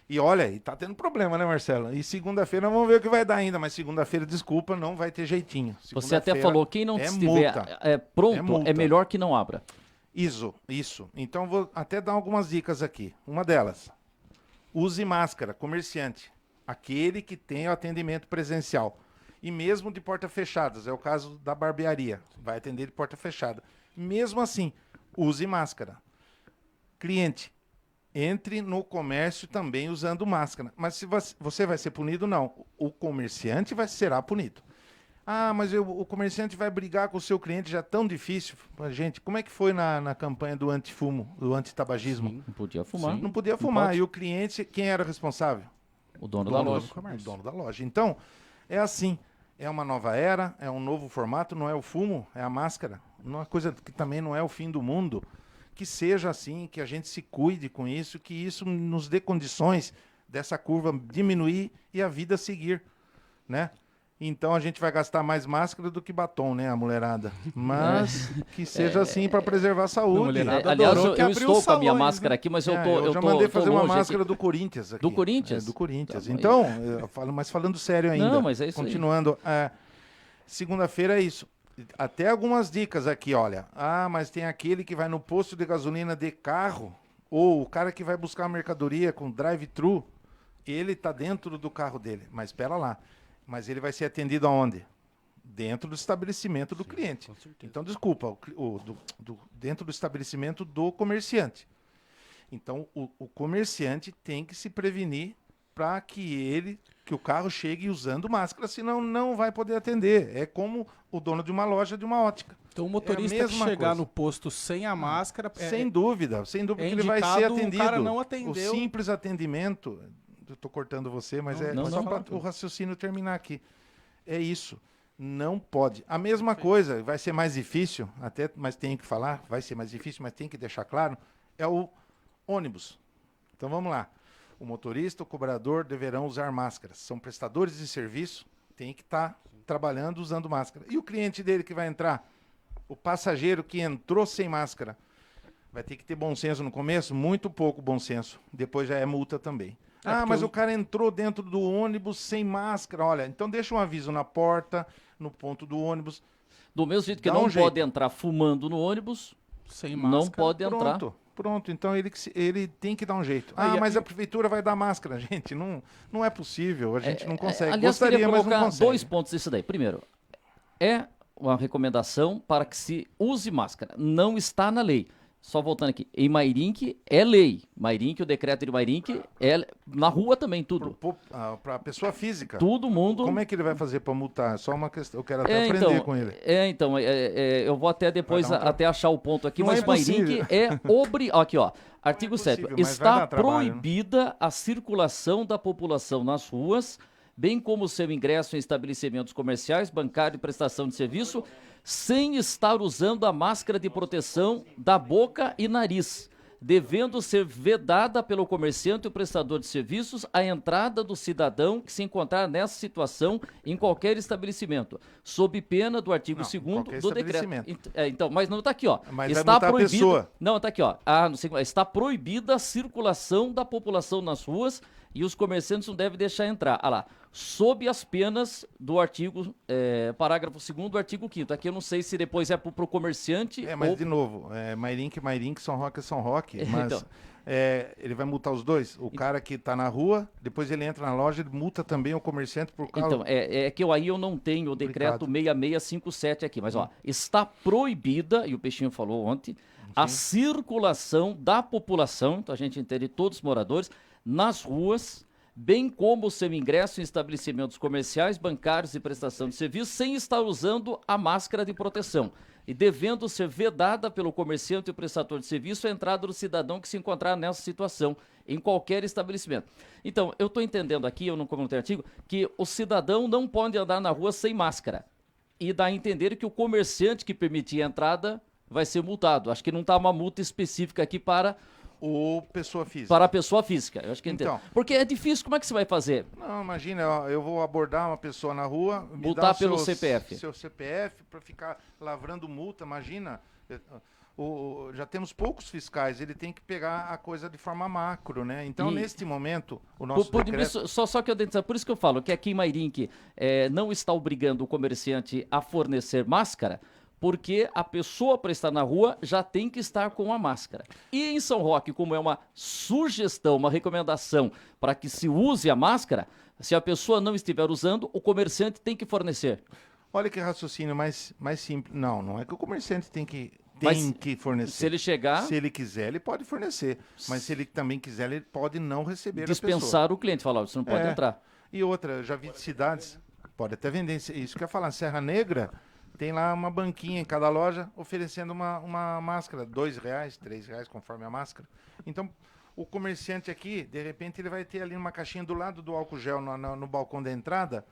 Speaker 4: E olha, e tá tendo problema, né, Marcelo? E segunda-feira vamos ver o que vai dar ainda, mas segunda-feira, desculpa, não vai ter jeitinho.
Speaker 3: Você até falou, quem não estiver pronto, é melhor que não abra.
Speaker 4: Isso. Então vou até dar algumas dicas aqui. Uma delas, use máscara, comerciante, aquele que tem o atendimento presencial. E mesmo de porta fechadas, é o caso da barbearia, vai atender de porta fechada. Mesmo assim, use máscara. Cliente, entre no comércio também usando máscara. Mas se você vai ser punido, não. O comerciante será punido. Ah, mas o comerciante vai brigar com o seu cliente, já tão difícil. Gente, como é que foi na campanha do antifumo, do antitabagismo?
Speaker 3: Sim, não podia fumar.
Speaker 4: Sim, não podia fumar. E o cliente, quem era responsável?
Speaker 3: O dono da loja.
Speaker 4: O dono da loja. Então, é assim. É uma nova era, é um novo formato, não é o fumo, é a máscara. Uma coisa que também não é o fim do mundo. Que seja assim, que a gente se cuide com isso, que isso nos dê condições dessa curva diminuir e a vida seguir, né? Então a gente vai gastar mais máscara do que batom, né, a mulherada? Mas que seja assim para preservar a saúde.
Speaker 3: Aliás, eu estou com a minha máscara aqui, mas eu
Speaker 4: já mandei fazer uma máscara do Corinthians aqui.
Speaker 3: Do Corinthians?
Speaker 4: Do Corinthians. Então, mas falando sério ainda.
Speaker 3: Não, mas é isso
Speaker 4: continuando, segunda-feira é isso. Até algumas dicas aqui, olha. Ah, mas tem aquele que vai no posto de gasolina de carro, ou o cara que vai buscar a mercadoria com drive-thru, ele está dentro do carro dele. Mas espera lá. Mas ele vai ser atendido aonde? Dentro do estabelecimento do cliente. Então, desculpa, dentro do estabelecimento do comerciante. Então, o comerciante tem que se prevenir para que o carro chegue usando máscara, senão não vai poder atender. É como o dono de uma loja de uma ótica.
Speaker 6: Então o motorista que
Speaker 4: mesma
Speaker 6: chegar
Speaker 4: coisa.
Speaker 6: no posto sem a máscara,
Speaker 4: Sem dúvida que ele vai
Speaker 6: indicado,
Speaker 4: ser
Speaker 6: o
Speaker 4: atendido.
Speaker 6: cara não atendeu.
Speaker 4: O simples atendimento, eu estou cortando você, mas
Speaker 6: Não,
Speaker 4: é
Speaker 3: não,
Speaker 4: só
Speaker 3: não.
Speaker 4: para o raciocínio terminar aqui. É isso. Não pode. A mesma coisa, vai ser mais difícil, até, mas tem que falar, vai ser mais difícil, mas tem que deixar claro, é o ônibus. Então vamos lá. O motorista, o cobrador deverão usar máscaras. São prestadores de serviço, tem que estar trabalhando usando máscara. E o cliente dele que vai entrar? O passageiro que entrou sem máscara vai ter que ter bom senso no começo? Muito pouco bom senso. Depois já é multa também. Mas o cara entrou dentro do ônibus sem máscara. Olha, então deixa um aviso na porta, no ponto do ônibus.
Speaker 3: Do mesmo jeito que
Speaker 4: Dá
Speaker 3: não
Speaker 4: um jeito.
Speaker 3: pode entrar fumando no ônibus,
Speaker 6: sem
Speaker 3: não
Speaker 6: máscara.
Speaker 3: pode entrar.
Speaker 4: Pronto. Então ele tem que dar um jeito.
Speaker 6: Aí,
Speaker 4: Mas a prefeitura vai dar máscara, gente. Não é possível. A gente não consegue.
Speaker 3: Aliás,
Speaker 4: Gostaria,
Speaker 3: queria
Speaker 4: mas não
Speaker 3: colocar
Speaker 4: consegue.
Speaker 3: 2 pontos disso daí. Primeiro, é uma recomendação para que se use máscara. Não está na lei. Só voltando aqui. Em Mairinque é lei. Mairinque, o decreto de Mairinque é na rua também, tudo.
Speaker 4: Para a pessoa física.
Speaker 3: Todo mundo.
Speaker 4: Como é que ele vai fazer para multar? É só uma questão. Eu quero até aprender com ele.
Speaker 3: Eu vou até depois
Speaker 4: Vai dar um
Speaker 3: até achar o ponto aqui,
Speaker 4: Não
Speaker 3: mas
Speaker 4: é impossível.
Speaker 3: Mairinque é obrigado. Aqui, ó. Artigo
Speaker 4: Não é
Speaker 3: 7.
Speaker 4: possível, mas vai
Speaker 3: Está
Speaker 4: dar trabalho, né?
Speaker 3: proibida a circulação da população nas ruas, bem como o seu ingresso em estabelecimentos comerciais, bancário e prestação de serviço, sem estar usando a máscara de proteção da boca e nariz, devendo ser vedada pelo comerciante e o prestador de serviços a entrada do cidadão que se encontrar nessa situação em qualquer estabelecimento, sob pena do artigo
Speaker 4: Não,
Speaker 3: 2º
Speaker 4: qualquer
Speaker 3: do decreto.
Speaker 4: estabelecimento.
Speaker 3: Então, mas não está aqui, ó.
Speaker 4: Mas vai
Speaker 3: Está
Speaker 4: multar a
Speaker 3: proibida.
Speaker 4: pessoa.
Speaker 3: Não, está aqui, ó. Está proibida a circulação da população nas ruas e os comerciantes não devem deixar entrar. Ah lá, sob as penas do artigo, parágrafo 2º do artigo 5º. Aqui eu não sei se depois é pro comerciante
Speaker 4: Mas
Speaker 3: ou...
Speaker 4: de novo, Mairinque, São Roque é São Roque, mas
Speaker 3: Então.
Speaker 4: ele vai multar os dois? O cara que está na rua, depois ele entra na loja, ele multa também o comerciante por causa...
Speaker 3: Então, é que aí eu não tenho o decreto 6657 aqui, mas ó, está proibida, e o Peixinho falou ontem, a circulação da população, então a gente entende todos os moradores, nas ruas, bem como o seu ingresso em estabelecimentos comerciais, bancários e prestação de serviços, sem estar usando a máscara de proteção, e devendo ser vedada pelo comerciante e prestador de serviço a entrada do cidadão que se encontrar nessa situação, em qualquer estabelecimento. Então, eu estou entendendo aqui, eu não comentei artigo, que o cidadão não pode andar na rua sem máscara, e dá a entender que o comerciante que permitir a entrada vai ser multado. Acho que não está uma multa específica aqui para...
Speaker 4: Ou pessoa física.
Speaker 3: Para a pessoa física, eu acho que
Speaker 4: Então.
Speaker 3: entendo. Porque é difícil, como é que você vai fazer?
Speaker 4: Não, imagina, ó, eu vou abordar uma pessoa na rua... me dá
Speaker 3: Multar
Speaker 4: o
Speaker 3: pelo CPF.
Speaker 4: Seu CPF para ficar lavrando multa, imagina... já temos poucos fiscais, ele tem que pegar a coisa de forma macro, né? Então, neste momento, o nosso decreto...
Speaker 3: Só que eu dentro, por isso que eu falo que aqui em Mairinque não está obrigando o comerciante a fornecer máscara, porque a pessoa para estar na rua já tem que estar com a máscara. E em São Roque, como é uma sugestão, uma recomendação para que se use a máscara, se a pessoa não estiver usando, o comerciante tem que fornecer.
Speaker 4: Olha que raciocínio mais simples. Não é que o comerciante tem que fornecer.
Speaker 3: Se ele chegar...
Speaker 4: Se ele quiser, ele pode fornecer. Mas se ele também quiser, ele pode não receber a pessoa.
Speaker 3: Dispensar o cliente, falar, você não pode entrar.
Speaker 4: E outra, já vi de cidades, pode até vender, isso que eu ia falar, Serra Negra, tem lá uma banquinha em cada loja oferecendo uma máscara, R$2, R$3, conforme a máscara. Então, o comerciante aqui, de repente, ele vai ter ali uma caixinha do lado do álcool gel no balcão da entrada,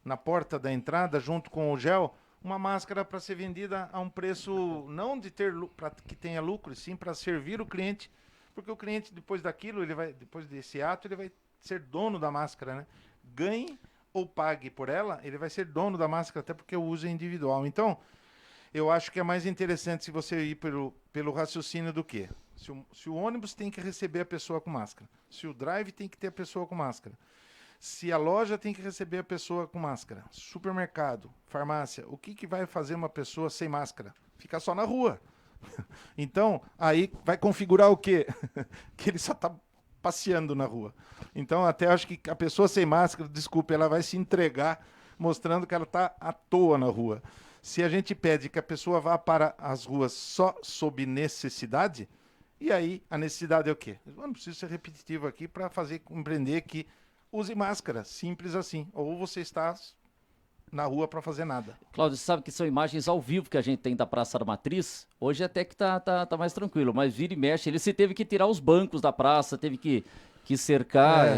Speaker 4: na porta da entrada, junto com o gel, uma máscara para ser vendida a um preço, não de ter para que tenha lucro, sim para servir o cliente, porque o cliente, depois daquilo, depois desse ato, ele vai ser dono da máscara, né? Ganhe ou pague por ela, ele vai ser dono da máscara, até porque o uso é individual. Então, eu acho que é mais interessante se você ir pelo raciocínio do quê? Se o ônibus tem que receber a pessoa com máscara, se o drive tem que ter a pessoa com máscara, se a loja tem que receber a pessoa com máscara, supermercado, farmácia, o que vai fazer uma pessoa sem máscara? Ficar só na rua. Então, aí vai configurar o quê? Que ele só está passeando na rua. Então, até acho que a pessoa sem máscara, desculpe, ela vai se entregar mostrando que ela está à toa na rua. Se a gente pede que a pessoa vá para as ruas só sob necessidade, e aí a necessidade é o quê? Eu não preciso ser repetitivo aqui para fazer compreender que use máscara, simples assim. Ou você está na rua para fazer nada.
Speaker 3: Cláudio, você sabe que são imagens ao vivo que a gente tem da Praça da Matriz. Hoje até que tá mais tranquilo, mas vira e mexe. Ele se teve que tirar os bancos da praça, teve que cercar.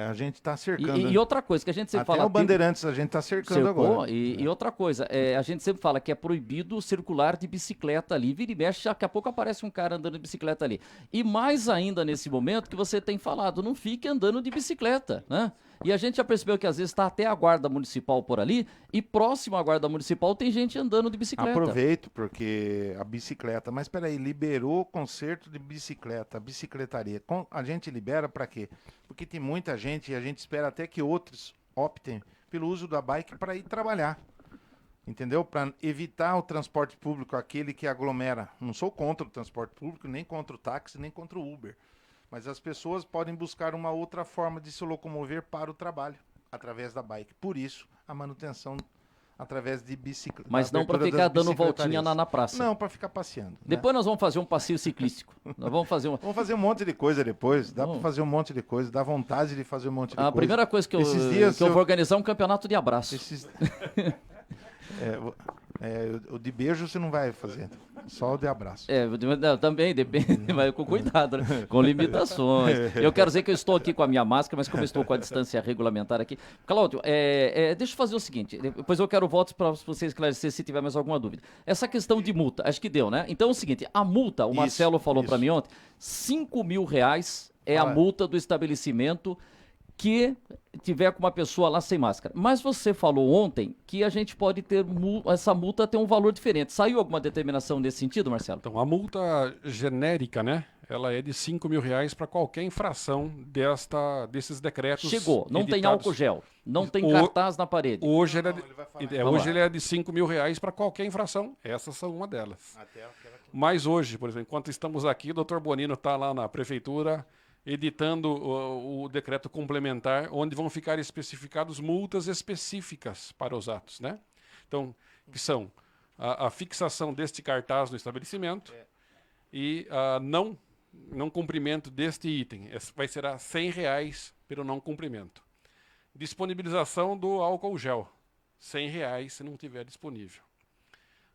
Speaker 4: A gente está cercando.
Speaker 3: E outra coisa que a gente sempre
Speaker 4: Até
Speaker 3: fala...
Speaker 4: o Bandeirantes a gente está cercando agora.
Speaker 3: E outra coisa, a gente sempre fala que é proibido circular de bicicleta ali. Vira e mexe, daqui a pouco aparece um cara andando de bicicleta ali. E mais ainda nesse momento que você tem falado, não fique andando de bicicleta, né? E a gente já percebeu que às vezes está até a guarda municipal por ali e próximo à guarda municipal tem gente andando de bicicleta.
Speaker 4: Aproveito, porque a bicicleta... Mas peraí, liberou o concerto de bicicleta, a bicicletaria. A gente libera para quê? Porque tem muita gente e a gente espera até que outros optem pelo uso da bike para ir trabalhar. Entendeu? Para evitar o transporte público, aquele que aglomera. Não sou contra o transporte público, nem contra o táxi, nem contra o Uber. Mas as pessoas podem buscar uma outra forma de se locomover para o trabalho, através da bike. Por isso, a manutenção através de bicicleta.
Speaker 3: Mas não para ficar dando voltinha na praça.
Speaker 4: Não, para ficar passeando.
Speaker 3: Depois nós vamos fazer um passeio ciclístico. Nós vamos fazer
Speaker 4: Vamos fazer um monte de coisa depois. Dá para fazer um monte de coisa. Dá vontade de fazer um monte de coisa.
Speaker 3: A primeira coisa que eu vou organizar é um campeonato de abraço.
Speaker 4: O de beijo você não vai fazer, só o de abraço.
Speaker 3: Também depende, mas com cuidado, né? Com limitações. Eu quero dizer que eu estou aqui com a minha máscara, mas como eu estou com a distância regulamentar aqui. Cláudio, deixa eu fazer o seguinte, depois eu quero votos para você esclarecer se tiver mais alguma dúvida. Essa questão de multa, acho que deu, né? Então é o seguinte, a multa, o Marcelo falou para mim ontem, R$5.000 é a multa do estabelecimento que tiver com uma pessoa lá sem máscara. Mas você falou ontem que a gente pode ter essa multa ter um valor diferente. Saiu alguma determinação nesse sentido, Marcelo?
Speaker 5: Então, a multa genérica, né? Ela é de R$5.000 para qualquer infração desses decretos.
Speaker 3: Chegou, não
Speaker 5: editados.
Speaker 3: tem álcool gel, não tem cartaz na parede.
Speaker 5: Hoje ele é de R$5.000 para qualquer infração. Essas são uma delas. Mas hoje, por exemplo, enquanto estamos aqui, o Dr. Bonino está lá na prefeitura editando o decreto complementar, onde vão ficar especificados multas específicas para os atos, né? Então, que são a fixação deste cartaz no estabelecimento e a não cumprimento deste item. Vai ser a R$100 pelo não cumprimento. Disponibilização do álcool gel, R$100 se não tiver disponível.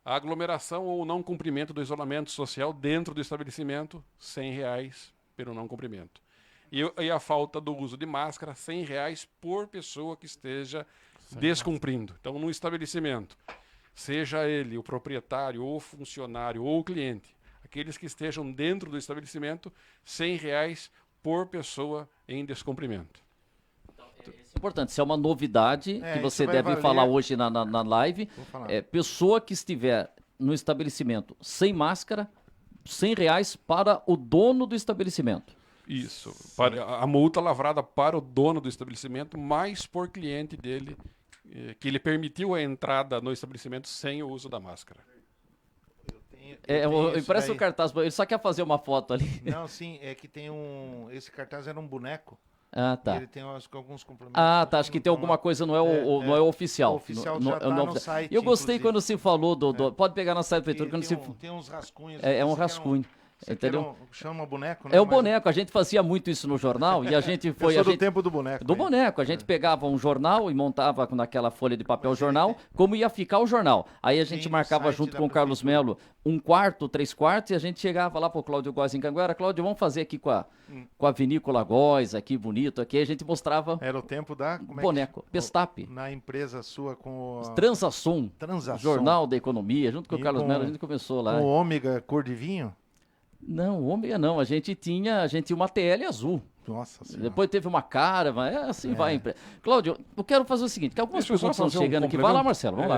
Speaker 5: A aglomeração ou não cumprimento do isolamento social dentro do estabelecimento, R$100 pelo não cumprimento. E a falta do uso de máscara, R$100 por pessoa que esteja descumprindo. Então, no estabelecimento, seja ele o proprietário, ou o funcionário, ou o cliente, aqueles que estejam dentro do estabelecimento, R$100 por pessoa em descumprimento.
Speaker 3: Isso é importante, isso é uma novidade que você deve falar hoje na live. Pessoa que estiver no estabelecimento sem máscara, R$100 para o dono do estabelecimento.
Speaker 5: Isso. A multa lavrada para o dono do estabelecimento, mais por cliente dele, que ele permitiu a entrada no estabelecimento sem o uso da máscara.
Speaker 3: Parece o cartaz, ele só quer fazer uma foto ali.
Speaker 4: Não, sim, é que tem esse cartaz era um boneco.
Speaker 3: Ah, tá.
Speaker 4: Ele tem alguns complementos.
Speaker 3: Ah, tá. Acho que tem alguma coisa, não é oficial.
Speaker 4: O oficial já tá no site.
Speaker 3: Eu gostei quando se falou pode pegar na site da prefeitura.
Speaker 4: Tem uns rascunhos.
Speaker 3: É um rascunho. Entendeu?
Speaker 4: Chama boneco, né?
Speaker 3: É o boneco, a gente fazia muito isso no jornal e a gente foi...
Speaker 4: Eu sou do tempo do boneco.
Speaker 3: Do boneco, a gente pegava um jornal e montava naquela folha de papel jornal, como ia ficar o jornal. Aí a gente marcava junto com o Carlos Melo 1/4, 3/4 e a gente chegava lá pro Cláudio Góes em Canguera. Cláudio, vamos fazer aqui com a vinícola Góes, aqui bonito, aqui a gente mostrava...
Speaker 4: Era o tempo da...
Speaker 3: boneco, Pestap.
Speaker 4: Na empresa sua com o...
Speaker 3: Transação, Jornal da Economia, junto com o Carlos Melo, a gente começou lá.
Speaker 4: Com o Ômega cor de vinho?
Speaker 3: Não, Ômega não, a gente tinha uma TL azul.
Speaker 4: Nossa Senhora.
Speaker 3: Depois teve uma cara, mas assim vai. Cláudio, eu quero fazer o seguinte, que algumas pessoas estão chegando aqui. Vai lá, Marcelo, vamos lá.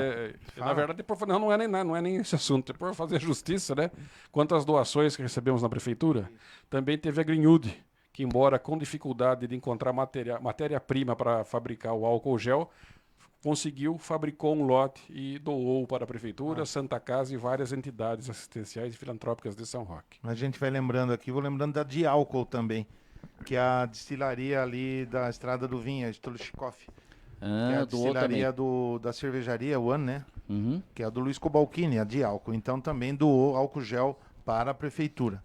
Speaker 5: Na verdade, não é nem esse assunto, é por fazer justiça, né? Quanto às doações que recebemos na prefeitura, também teve a Greenwood, que embora com dificuldade de encontrar matéria-prima para fabricar o álcool gel, fabricou um lote e doou para a Prefeitura, Santa Casa e várias entidades assistenciais e filantrópicas de São Roque.
Speaker 4: A gente vai lembrando aqui, vou lembrando da de álcool também, que é a destilaria ali da Estrada do Vinho, a Stolchikov. Que é a destilaria da cervejaria One, né?
Speaker 3: Uhum.
Speaker 4: Que é a do Luiz Cobalcini, a de álcool. Então também doou álcool gel para a Prefeitura.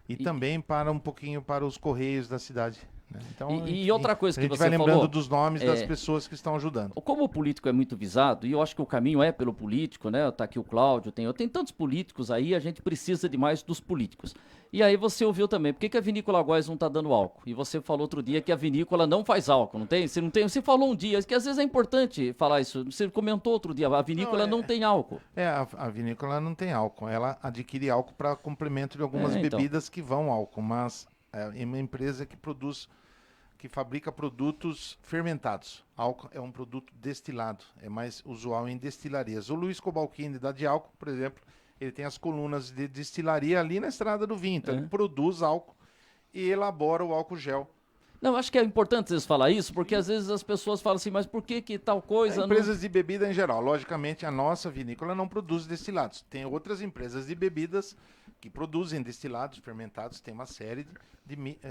Speaker 4: E também para um pouquinho para os Correios da cidade. né? Então,
Speaker 3: E outra coisa
Speaker 4: a
Speaker 3: que
Speaker 4: gente
Speaker 3: você
Speaker 4: vai lembrando
Speaker 3: falou,
Speaker 4: dos nomes das pessoas que estão ajudando.
Speaker 3: como o político é muito visado, e eu acho que o caminho é pelo político, né? Tá aqui o Cláudio, tem tantos políticos aí, a gente precisa de mais dos políticos. E aí você ouviu também, por que a Vinícola Góes não tá dando álcool? E você falou outro dia que a vinícola não faz álcool, não tem? Você falou um dia, que às vezes é importante falar isso. Você comentou outro dia, a vinícola não tem álcool.
Speaker 4: A vinícola não tem álcool, ela adquire álcool para complemento de algumas
Speaker 3: então.
Speaker 4: bebidas que vão álcool, mas é uma empresa que fabrica produtos fermentados. Álcool é um produto destilado, é mais usual em destilarias. O Luiz Cobalcini da de álcool, por exemplo, ele tem as colunas de destilaria ali na Estrada do Vinho, então ele produz álcool e elabora o álcool gel.
Speaker 3: Não, acho que é importante vocês falar isso, porque às vezes as pessoas falam assim, mas por que tal coisa...
Speaker 4: Empresas de bebida em geral. Logicamente, a nossa vinícola não produz destilados. Tem outras empresas de bebidas que produzem destilados fermentados, tem uma série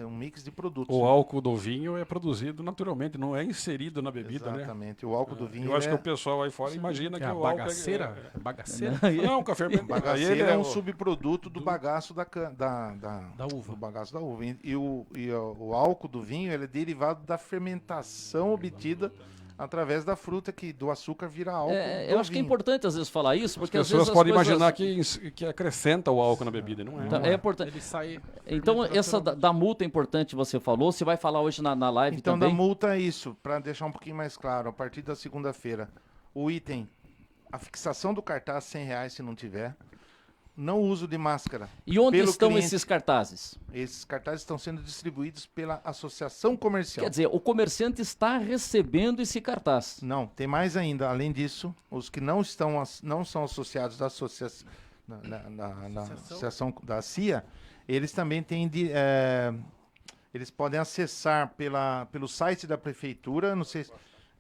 Speaker 4: um mix de produtos.
Speaker 5: O álcool do vinho é produzido naturalmente, não é inserido na bebida, né?
Speaker 4: Exatamente. O álcool do vinho
Speaker 5: Eu acho que o pessoal aí fora imagina que
Speaker 6: a
Speaker 5: o
Speaker 6: bagaceira?
Speaker 5: álcool
Speaker 6: É bagaceira?
Speaker 5: Não, café fermentado.
Speaker 4: Bagaceira é um subproduto do bagaço da
Speaker 6: uva.
Speaker 4: Do bagaço da uva. E o álcool do vinho ele é derivado da fermentação obtida através da fruta, do açúcar vira álcool.
Speaker 3: Eu acho que é importante às vezes falar isso, porque
Speaker 5: as
Speaker 3: às vezes
Speaker 5: pessoas podem
Speaker 3: coisas...
Speaker 5: imaginar que acrescenta o álcool na bebida, não é?
Speaker 3: Então, é importante.
Speaker 6: Ele sai...
Speaker 3: Então, essa da multa é importante, você falou. Você vai falar hoje na live
Speaker 4: então,
Speaker 3: também?
Speaker 4: da multa é isso, para deixar um pouquinho mais claro, a partir da segunda-feira, o item, a fixação do cartaz, R$100 se não tiver, não uso de máscara.
Speaker 3: E onde
Speaker 4: pelo
Speaker 3: estão
Speaker 4: cliente.
Speaker 3: esses cartazes?
Speaker 4: Esses cartazes estão sendo distribuídos pela associação comercial.
Speaker 3: Quer dizer, o comerciante está recebendo esse cartaz.
Speaker 4: Não, tem mais ainda. Além disso, os que não são associados da associação, na associação da CIA, eles também têm eles podem acessar pelo site da prefeitura, não sei,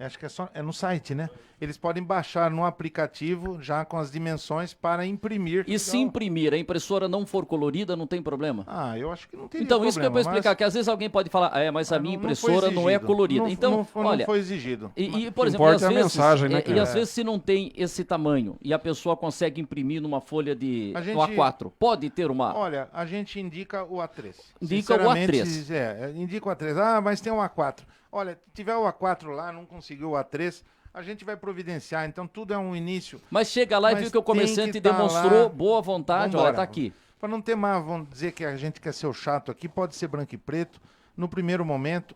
Speaker 4: acho que é no site, né? Eles podem baixar no aplicativo já com as dimensões para imprimir.
Speaker 3: E se imprimir, a impressora não for colorida, não tem problema?
Speaker 4: Eu acho que não tem
Speaker 3: Então,
Speaker 4: problema.
Speaker 3: isso que é para explicar, que às vezes alguém pode falar, mas a minha impressora não é colorida. Então,
Speaker 4: olha, não foi exigido.
Speaker 3: E por exemplo, às
Speaker 5: a
Speaker 3: vezes,
Speaker 5: mensagem, né,
Speaker 3: e às vezes se não tem esse tamanho e a pessoa consegue imprimir numa folha no A4, pode ter uma...
Speaker 4: Olha, a gente indica o A3.
Speaker 3: Indica o
Speaker 4: A3. Indica o A3. Mas tem um A4. Olha, tiver o A4 lá, não conseguiu o A3, a gente vai providenciar. Então, tudo é um início.
Speaker 3: Mas chega lá e viu que o comerciante demonstrou boa vontade, olha, tá aqui.
Speaker 4: Para não ter mais, vamos dizer que a gente quer ser o chato aqui, pode ser branco e preto, no primeiro momento,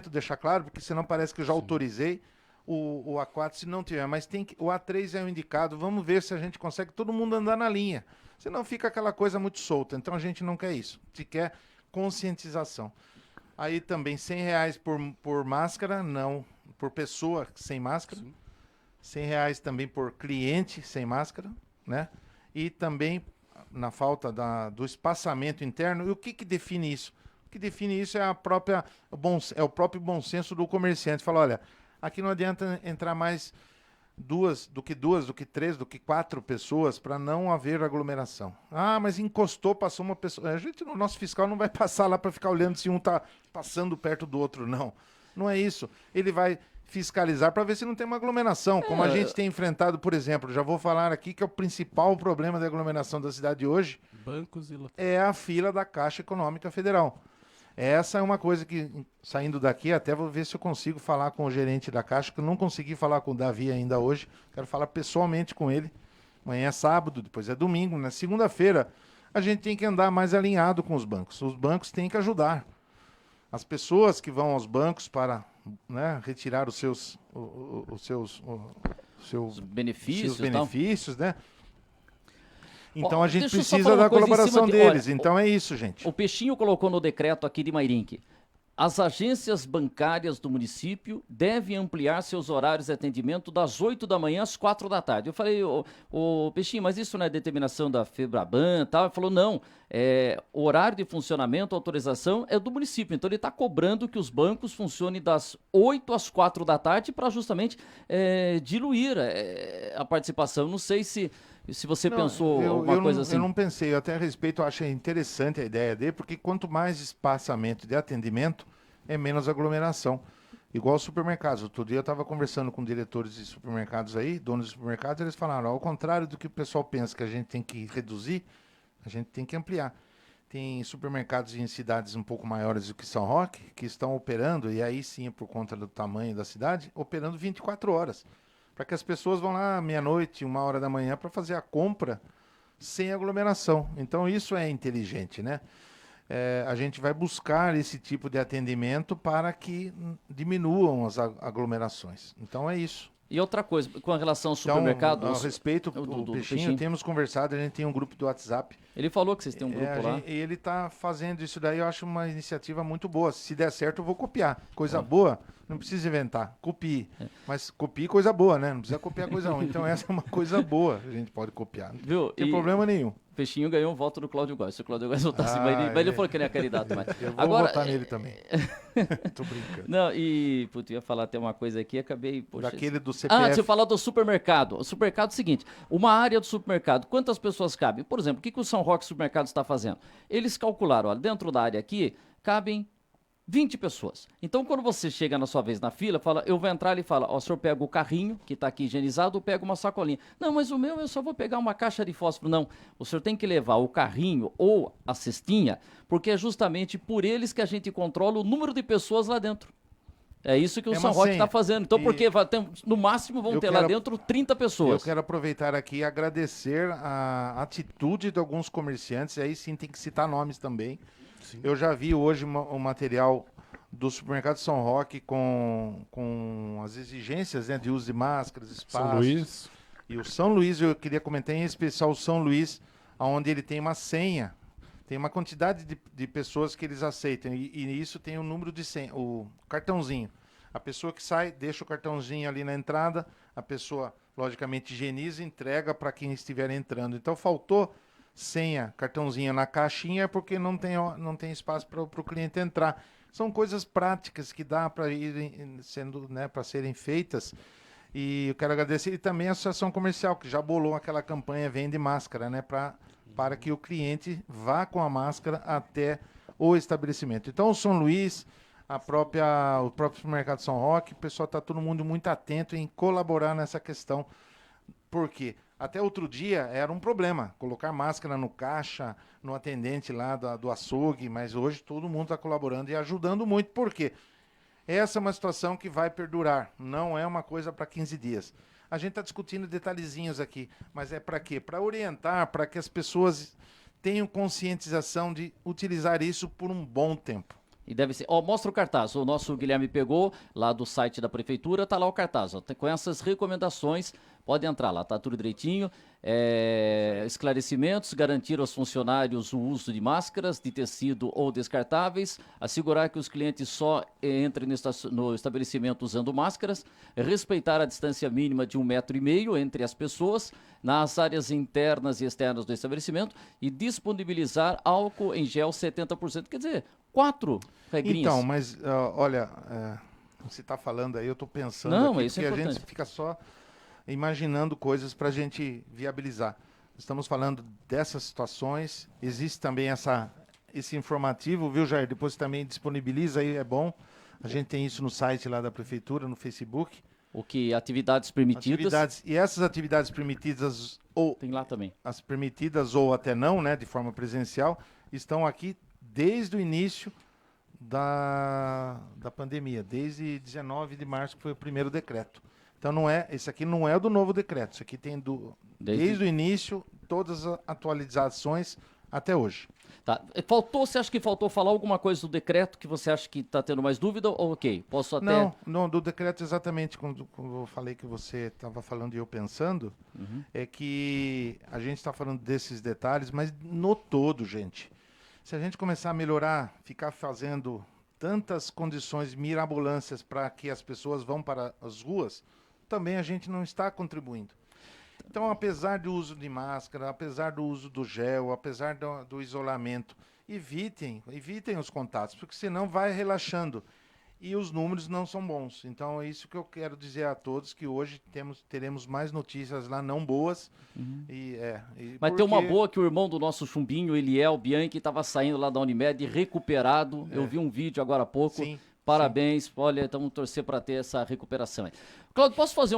Speaker 4: deixar claro, porque senão parece que eu já autorizei o A4 se não tiver, mas o A3 é o indicado, vamos ver se a gente consegue todo mundo andar na linha, senão fica aquela coisa muito solta, então a gente não quer isso, a gente quer conscientização. Aí também R$100 por máscara, não, por pessoa sem máscara, R$100 também por cliente sem máscara, né? E também na falta do espaçamento interno. E o que define isso? O que define isso é o próprio bom senso do comerciante. Fala, olha, aqui não adianta entrar mais duas, do que 3, do que 4 pessoas para não haver aglomeração. Mas encostou, passou uma pessoa. O nosso fiscal não vai passar lá para ficar olhando se um está passando perto do outro, não. Não é isso. Ele vai fiscalizar para ver se não tem uma aglomeração, como a gente tem enfrentado, por exemplo, já vou falar aqui que é o principal problema da aglomeração da cidade hoje,
Speaker 6: bancos e
Speaker 4: é a fila da Caixa Econômica Federal. Essa é uma coisa que, saindo daqui, até vou ver se eu consigo falar com o gerente da Caixa, que eu não consegui falar com o Davi ainda hoje, quero falar pessoalmente com ele. Amanhã é sábado, depois é domingo, na segunda-feira a gente tem que andar mais alinhado com os bancos. Os bancos têm que ajudar. As pessoas que vão aos bancos para, né, retirar os seus benefícios, né? Então a gente precisa da colaboração deles. Então é isso, gente.
Speaker 3: O Peixinho colocou no decreto aqui de Mairinque: as agências bancárias do município devem ampliar seus horários de atendimento das 8 da manhã às 4 da tarde. Eu falei, ô Peixinho, mas isso não é determinação da Febraban e tal? Ele falou, não, o horário de funcionamento, autorização é do município. Então ele está cobrando que os bancos funcionem das 8 às 4 da tarde para justamente diluir a participação. Não sei se você pensou alguma coisa assim.
Speaker 4: Eu não pensei, eu até a respeito, eu achei interessante a ideia dele, porque quanto mais espaçamento de atendimento, é menos aglomeração. Igual supermercados. Outro dia eu estava conversando com diretores de supermercados aí, donos de supermercados, eles falaram, ao contrário do que o pessoal pensa que a gente tem que reduzir, a gente tem que ampliar. tem supermercados em cidades um pouco maiores do que São Roque, que estão operando, e aí sim, por conta do tamanho da cidade, operando 24 horas. Para que as pessoas vão lá meia-noite, 1h da manhã, para fazer a compra sem aglomeração. Então isso é inteligente, né? A gente vai buscar esse tipo de atendimento para que diminuam as aglomerações. Então é isso.
Speaker 3: E outra coisa, com relação ao supermercado...
Speaker 4: Então, a respeito
Speaker 3: do
Speaker 4: Peixinho, temos conversado, a gente tem um grupo do WhatsApp.
Speaker 3: Ele falou que vocês têm um grupo lá.
Speaker 4: E ele está fazendo isso daí, eu acho uma iniciativa muito boa. Se der certo, eu vou copiar. Coisa boa, não precisa inventar. Copie. Mas copie coisa boa, né? Não precisa copiar coisa ruim. Então essa é uma coisa boa, a gente pode copiar. Não tem problema nenhum.
Speaker 3: Peixinho ganhou um voto do Cláudio Góes. Se o Cláudio Góes votasse, mas ele falou que ele é candidato também.
Speaker 4: Eu vou votar nele também. Tô brincando.
Speaker 3: Não, eu ia falar até uma coisa aqui, acabei...
Speaker 4: Poxa, daquele do CPF.
Speaker 3: Deixa eu falar do supermercado. O supermercado é o seguinte, uma área do supermercado, quantas pessoas cabem? Por exemplo, o que o São Roque Supermercado está fazendo? Eles calcularam, olha, dentro da área aqui, cabem 20 pessoas. Então, quando você chega na sua vez na fila, eu vou entrar ali e fala, o senhor pega o carrinho, que está aqui higienizado, ou pega uma sacolinha. Não, mas o meu eu só vou pegar uma caixa de fósforo. Não, o senhor tem que levar o carrinho ou a cestinha, porque é justamente por eles que a gente controla o número de pessoas lá dentro. É isso que o São Roque está fazendo. Então, porque no máximo vão ter lá dentro 30 pessoas.
Speaker 4: Eu quero aproveitar aqui e agradecer a atitude de alguns comerciantes, e aí sim tem que citar nomes também. Sim. Eu já vi hoje o material do supermercado São Roque com as exigências, né, de uso de máscaras, espaços.
Speaker 5: São Luís.
Speaker 4: E o São Luís, eu queria comentar em especial o São Luís, onde ele tem uma senha. Tem uma quantidade de pessoas que eles aceitam. E isso tem um número de senha, o cartãozinho. A pessoa que sai, deixa o cartãozinho ali na entrada, a pessoa, logicamente, higieniza e entrega para quem estiver entrando. Então, faltou senha, cartãozinho na caixinha, porque não tem espaço para o cliente entrar. São coisas práticas que dá para irem sendo, né, para serem feitas. E eu quero agradecer e também a Associação Comercial, que já bolou aquela campanha Vende Máscara, né, para que o cliente vá com a máscara até o estabelecimento. Então, o São Luís, o próprio supermercado São Roque, o pessoal está todo mundo muito atento em colaborar nessa questão. Por quê? Até outro dia era um problema, colocar máscara no caixa, no atendente lá do açougue, mas hoje todo mundo está colaborando e ajudando muito. Por quê? Essa é uma situação que vai perdurar, não é uma coisa para 15 dias. A gente está discutindo detalhezinhos aqui, mas é para quê? Para orientar, para que as pessoas tenham conscientização de utilizar isso por um bom tempo.
Speaker 3: E deve ser. Mostra o cartaz. O nosso Guilherme pegou lá do site da prefeitura, tá lá o cartaz. Com essas recomendações, pode entrar lá, tá tudo direitinho. Esclarecimentos, garantir aos funcionários o uso de máscaras de tecido ou descartáveis, assegurar que os clientes só entrem no estabelecimento usando máscaras, respeitar a distância mínima de 1,5 m entre as pessoas nas áreas internas e externas do estabelecimento e disponibilizar álcool em gel 70%. Quer dizer, 4 regrinhas.
Speaker 4: Então, mas olha, você está falando aí, eu estou pensando aqui,
Speaker 3: isso é
Speaker 4: porque
Speaker 3: importante.
Speaker 4: A gente fica só imaginando coisas para a gente viabilizar. Estamos falando dessas situações, existe também esse informativo, viu, Jair? Depois também disponibiliza aí, é bom. A gente tem isso no site lá da prefeitura, no Facebook.
Speaker 3: O que atividades permitidas.
Speaker 4: E essas atividades permitidas ou
Speaker 3: tem lá também.
Speaker 4: As permitidas ou até não, né, de forma presencial, estão aqui desde o início da pandemia, desde 19 de março, que foi o primeiro decreto. Então esse aqui não é do novo decreto, isso aqui tem desde o início, todas as atualizações até hoje.
Speaker 3: Tá. Você acha que faltou falar alguma coisa do decreto que você acha que está tendo mais dúvida ou ok? Posso até...
Speaker 4: Não, do decreto exatamente, quando eu falei que você estava falando e eu pensando, é que a gente está falando desses detalhes, mas no todo, gente, se a gente começar a melhorar, ficar fazendo tantas condições mirabolâncias para que as pessoas vão para as ruas, também a gente não está contribuindo. Então, apesar do uso de máscara, apesar do uso do gel, apesar do isolamento, evitem os contatos, porque senão vai relaxando. E os números não são bons. Então, é isso que eu quero dizer a todos, que hoje teremos mais notícias lá não boas.
Speaker 3: Mas tem uma boa que o irmão do nosso chumbinho, Eliel Bianchi, estava saindo lá da Unimed recuperado. Eu vi um vídeo agora há pouco.
Speaker 4: Sim.
Speaker 3: Parabéns, olha, então torcer para ter essa recuperação aí. Cláudio, posso fazer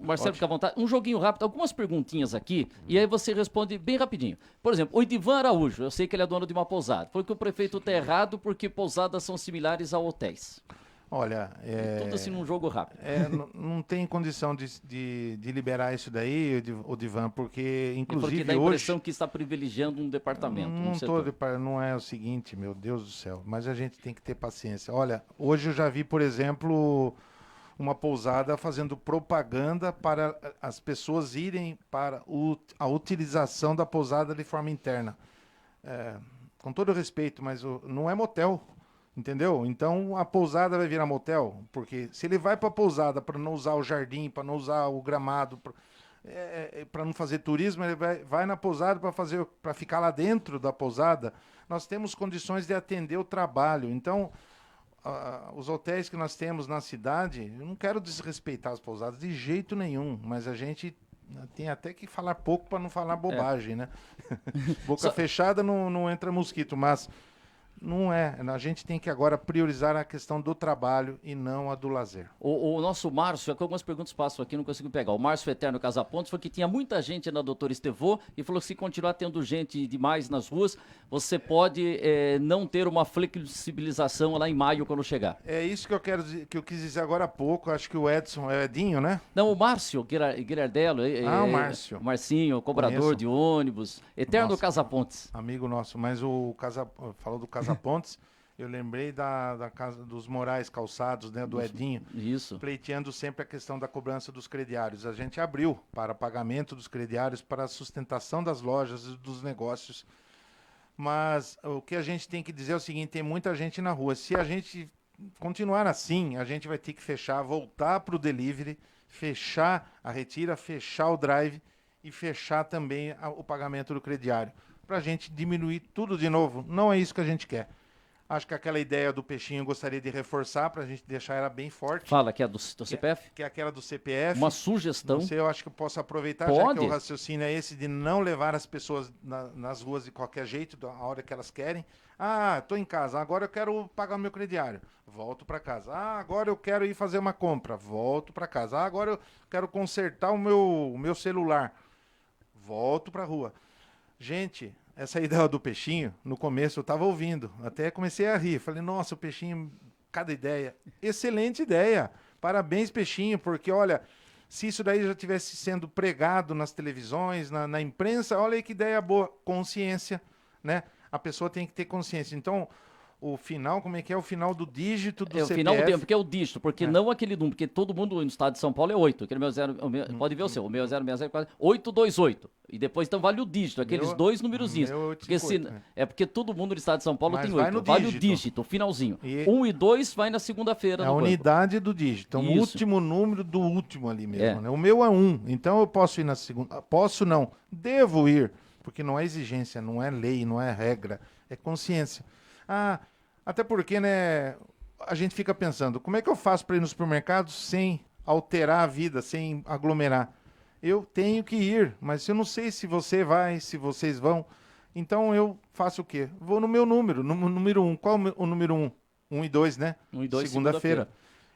Speaker 3: Marcelo, fica à vontade, um joguinho rápido, algumas perguntinhas aqui, e aí você responde bem rapidinho. Por exemplo, o Edivan Araújo, eu sei que ele é dono de uma pousada, foi que o prefeito está errado porque pousadas são similares a hotéis.
Speaker 4: Olha,
Speaker 3: Tudo assim num jogo rápido.
Speaker 4: não tem condição de liberar isso daí, o Divan, porque inclusive
Speaker 3: Porque dá a impressão
Speaker 4: hoje
Speaker 3: que está privilegiando um departamento, um setor.
Speaker 4: não é o seguinte, meu Deus do céu, mas a gente tem que ter paciência. Olha, hoje eu já vi, por exemplo, uma pousada fazendo propaganda para as pessoas irem para a utilização da pousada de forma interna. Com todo respeito, mas não é motel. Entendeu? Então a pousada vai virar motel, porque se ele vai para a pousada para não usar o jardim, para não usar o gramado, para não fazer turismo, ele vai na pousada para ficar lá dentro da pousada. Nós temos condições de atender o trabalho. Então, os hotéis que nós temos na cidade, eu não quero desrespeitar as pousadas de jeito nenhum, mas a gente tem até que falar pouco para não falar bobagem, né? Boca fechada não entra mosquito, mas não é. A gente tem que agora priorizar a questão do trabalho e não a do lazer.
Speaker 3: O nosso Márcio, que algumas perguntas passam aqui, não consigo pegar. O Márcio Eterno Casapontes falou que tinha muita gente na Doutor Estevô e falou que se continuar tendo gente demais nas ruas, você pode não ter uma flexibilização lá em maio quando chegar.
Speaker 4: É isso que eu quero dizer, que eu quis dizer agora há pouco. Acho que o Edson, é Edinho, né?
Speaker 3: Não, o Márcio Guirardello.
Speaker 4: O Márcio.
Speaker 3: O Marcinho, cobrador
Speaker 4: Conheço.
Speaker 3: de ônibus. Eterno
Speaker 4: Nossa,
Speaker 3: Casapontes.
Speaker 4: Amigo nosso, mas falou do Casapontes, eu lembrei da casa dos Moraes Calçados, né, do Edinho,
Speaker 3: Isso.
Speaker 4: pleiteando sempre a questão da cobrança dos crediários. A gente abriu para pagamento dos crediários, para a sustentação das lojas e dos negócios. Mas o que a gente tem que dizer é o seguinte, tem muita gente na rua. Se a gente continuar assim, a gente vai ter que fechar, voltar para o delivery, fechar a retira, fechar o drive e fechar também o pagamento do crediário, para a gente diminuir tudo de novo. Não é isso que a gente quer. Acho que aquela ideia do peixinho eu gostaria de reforçar para a gente deixar ela bem forte.
Speaker 3: Fala que é do CPF?
Speaker 4: Que é aquela do CPF.
Speaker 3: Uma sugestão.
Speaker 4: Não sei, eu acho que eu posso aproveitar,
Speaker 3: Pode.
Speaker 4: já que o raciocínio é esse de não levar as pessoas nas ruas de qualquer jeito, a hora que elas querem. Ah, estou em casa, agora eu quero pagar meu crediário. Volto para casa. Ah, agora eu quero ir fazer uma compra. Volto para casa. Ah, agora eu quero consertar o meu celular. Volto para a rua. Gente, essa ideia do peixinho, no começo eu estava ouvindo, até comecei a rir. Falei, nossa, o peixinho, cada ideia. Excelente ideia. Parabéns, peixinho, porque olha, se isso daí já tivesse sendo pregado nas televisões, na imprensa, olha aí que ideia boa. Consciência, né? A pessoa tem que ter consciência. Então, o final, como é que é? O final do dígito do CPF.
Speaker 3: O final do tempo, porque é o dígito, porque não aquele número, porque todo mundo no estado de São Paulo é 8. Aquele pode ver o seu, o meu 060 828. E depois então vale o dígito, aqueles dois númerozinhos. Porque porque todo mundo no estado de São Paulo tem 8. Vale o dígito, o finalzinho. 1 e 2 vai na segunda-feira.
Speaker 4: É a unidade do dígito. Então, o último número do último ali mesmo. Né? O meu é 1. Então eu posso ir na segunda. Posso não. Devo ir. Porque não é exigência, não é lei, não é regra. É consciência. Ah, até porque, né, a gente fica pensando, como é que eu faço para ir no supermercado sem alterar a vida, sem aglomerar? Eu tenho que ir, mas eu não sei se você vai, se vocês vão. Então eu faço o quê? Vou no meu número, no número 1. Qual o número 1? 1 e 2, né?
Speaker 3: 1 e 2,
Speaker 4: segunda-feira.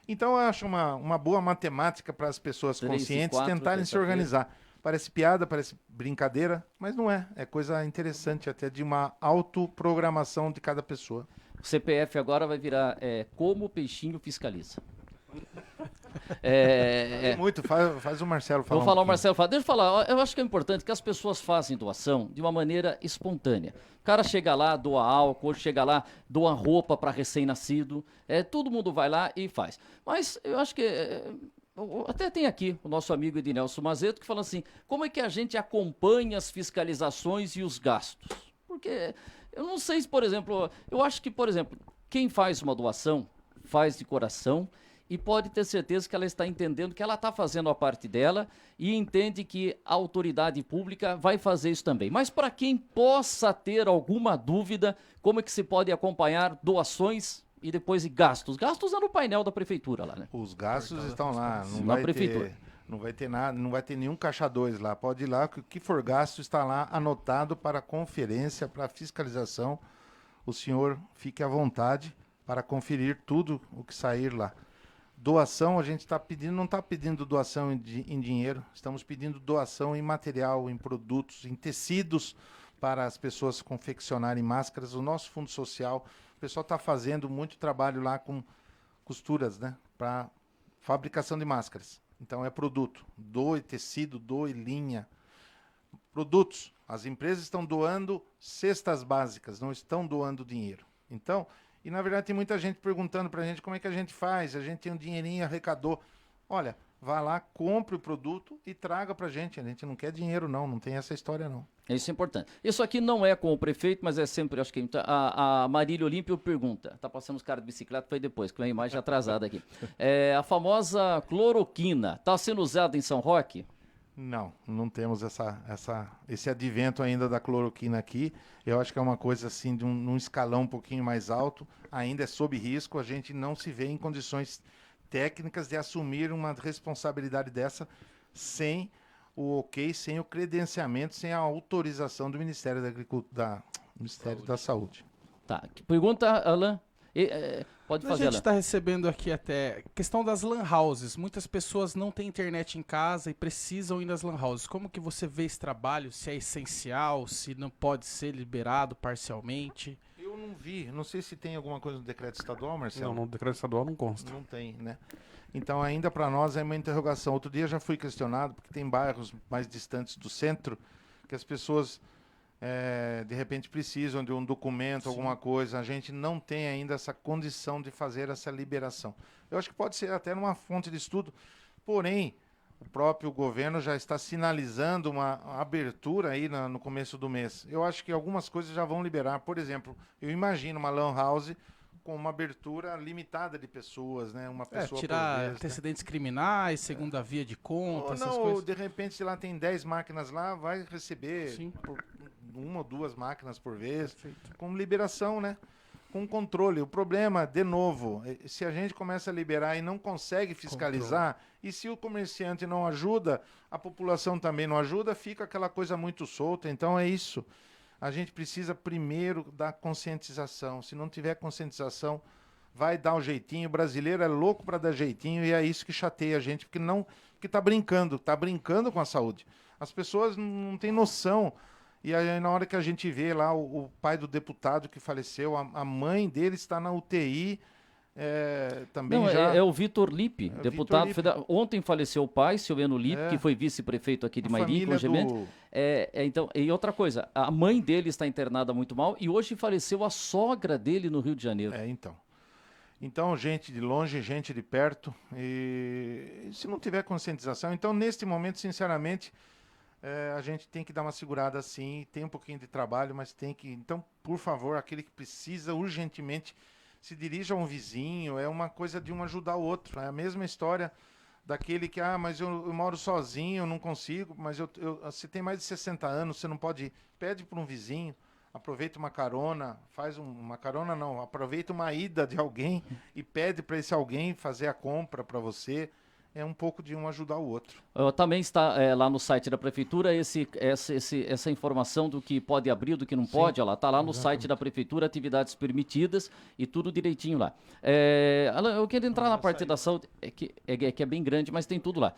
Speaker 4: Então eu acho uma boa matemática para as pessoas
Speaker 3: 3
Speaker 4: conscientes
Speaker 3: e 4,
Speaker 4: tentarem se organizar. Parece piada, parece brincadeira, mas não é. É coisa interessante até de uma autoprogramação de cada pessoa.
Speaker 3: O CPF agora vai virar como o peixinho fiscaliza.
Speaker 4: Muito, faz o Marcelo falar.
Speaker 3: Vou falar o Marcelo fala. Deixa eu falar, eu acho que é importante que as pessoas façam doação de uma maneira espontânea. O cara chega lá, doa álcool, chega lá, doa roupa para recém-nascido. Todo mundo vai lá e faz. Mas eu acho que até tem aqui o nosso amigo Ednelson Mazeto que fala assim, como é que a gente acompanha as fiscalizações e os gastos? Porque eu não sei se, por exemplo, eu acho que, por exemplo, quem faz uma doação, faz de coração e pode ter certeza que ela está entendendo que ela está fazendo a parte dela e entende que a autoridade pública vai fazer isso também. Mas para quem possa ter alguma dúvida, como é que se pode acompanhar doações e depois gastos? Gastos é no painel da prefeitura lá, né?
Speaker 4: Os gastos estão lá,
Speaker 3: na prefeitura.
Speaker 4: Não vai ter nada, não vai ter nenhum caixa 2 lá. Pode ir lá, que o que for gasto está lá anotado para conferência, para fiscalização. O senhor fique à vontade para conferir tudo o que sair lá. Doação, a gente está pedindo, não está pedindo doação em dinheiro, estamos pedindo doação em material, em produtos, em tecidos para as pessoas confeccionarem máscaras. O nosso fundo social, o pessoal está fazendo muito trabalho lá com costuras, né, para fabricação de máscaras. Então é produto, doe tecido, doe linha, produtos. As empresas estão doando cestas básicas, não estão doando dinheiro. Então, e na verdade tem muita gente perguntando para a gente como é que a gente faz, a gente tem um dinheirinho, arrecadou. Olha, vá lá, compre o produto e traga para a gente não quer dinheiro não tem essa história não.
Speaker 3: Isso é importante. Isso aqui não é com o prefeito, mas é sempre, acho que a Marília Olímpio pergunta, tá passando os caras de bicicleta, foi depois, que é uma imagem atrasada aqui. A famosa cloroquina, está sendo usada em São Roque?
Speaker 4: Não temos esse advento ainda da cloroquina aqui. Eu acho que é uma coisa assim de num escalão um pouquinho mais alto, ainda é sob risco, a gente não se vê em condições técnicas de assumir uma responsabilidade dessa sem o ok, sem o credenciamento, sem a autorização do Ministério da Agricultura, Ministério da Saúde.
Speaker 3: Tá. Pergunta, Alain. Pode fazer,
Speaker 6: A gente
Speaker 3: Alain.
Speaker 6: está recebendo aqui até questão das lan houses. Muitas pessoas não têm internet em casa e precisam ir nas lan houses. Como que você vê esse trabalho? Se é essencial, se não pode ser liberado parcialmente?
Speaker 4: Eu não vi, não sei se tem alguma coisa no decreto estadual, Marcelo.
Speaker 5: Não, no decreto estadual não consta.
Speaker 4: Não tem, né? Então ainda para nós é uma interrogação. Outro dia já fui questionado, porque tem bairros mais distantes do centro que as pessoas de repente precisam de um documento, alguma coisa. A gente não tem ainda essa condição de fazer essa liberação. Eu acho que pode ser até numa fonte de estudo, porém, o próprio governo já está sinalizando uma abertura aí no começo do mês. Eu acho que algumas coisas já vão liberar. Por exemplo, eu imagino uma lan house com uma abertura limitada de pessoas, né? Uma pessoa
Speaker 6: Tirar
Speaker 4: por vez,
Speaker 6: antecedentes criminais, segunda via de conta,
Speaker 4: ou
Speaker 6: essas
Speaker 4: não,
Speaker 6: coisas.
Speaker 4: de repente, se lá tem 10 máquinas lá, vai receber
Speaker 6: Sim.
Speaker 4: por uma ou duas máquinas por vez,
Speaker 6: Perfeito.
Speaker 4: com liberação, né? Com controle. O problema, de novo, se a gente começa a liberar e não consegue fiscalizar, e se o comerciante não ajuda, a população também não ajuda, fica aquela coisa muito solta. Então é isso. A gente precisa primeiro da conscientização. Se não tiver conscientização, vai dar um jeitinho. O brasileiro é louco para dar jeitinho e é isso que chateia a gente, porque tá brincando com a saúde. As pessoas não têm noção. E aí, na hora que a gente vê lá o pai do deputado que faleceu, a mãe dele está na UTI, também
Speaker 3: Não,
Speaker 4: já...
Speaker 3: é o Vitor Lipe,
Speaker 4: o
Speaker 3: deputado
Speaker 4: Vitor Lipe.
Speaker 3: federal. Ontem faleceu o pai, Silvano Lipe, que foi vice-prefeito aqui de
Speaker 4: A
Speaker 3: Mairi,
Speaker 4: família
Speaker 3: Congimento. Então, e outra coisa, a mãe dele está internada muito mal e hoje faleceu a sogra dele no Rio de Janeiro.
Speaker 4: Então, gente de longe, gente de perto, e se não tiver conscientização, então, neste momento, sinceramente, a gente tem que dar uma segurada assim, tem um pouquinho de trabalho, mas tem que... Então, por favor, aquele que precisa urgentemente, se dirija a um vizinho, é uma coisa de um ajudar o outro. É a mesma história daquele que, mas eu moro sozinho, eu não consigo, mas você tem mais de 60 anos, você não pode ir. Pede para um vizinho, aproveita uma carona, uma carona não, aproveita uma ida de alguém e pede para esse alguém fazer a compra para você. É um pouco de um ajudar o outro.
Speaker 3: Também está lá no site da prefeitura essa informação do que pode abrir, do que não pode. Olha lá, está lá no site da prefeitura, atividades permitidas e tudo direitinho lá. Alan, eu quero entrar na parte da saúde, que é bem grande, mas tem tudo lá.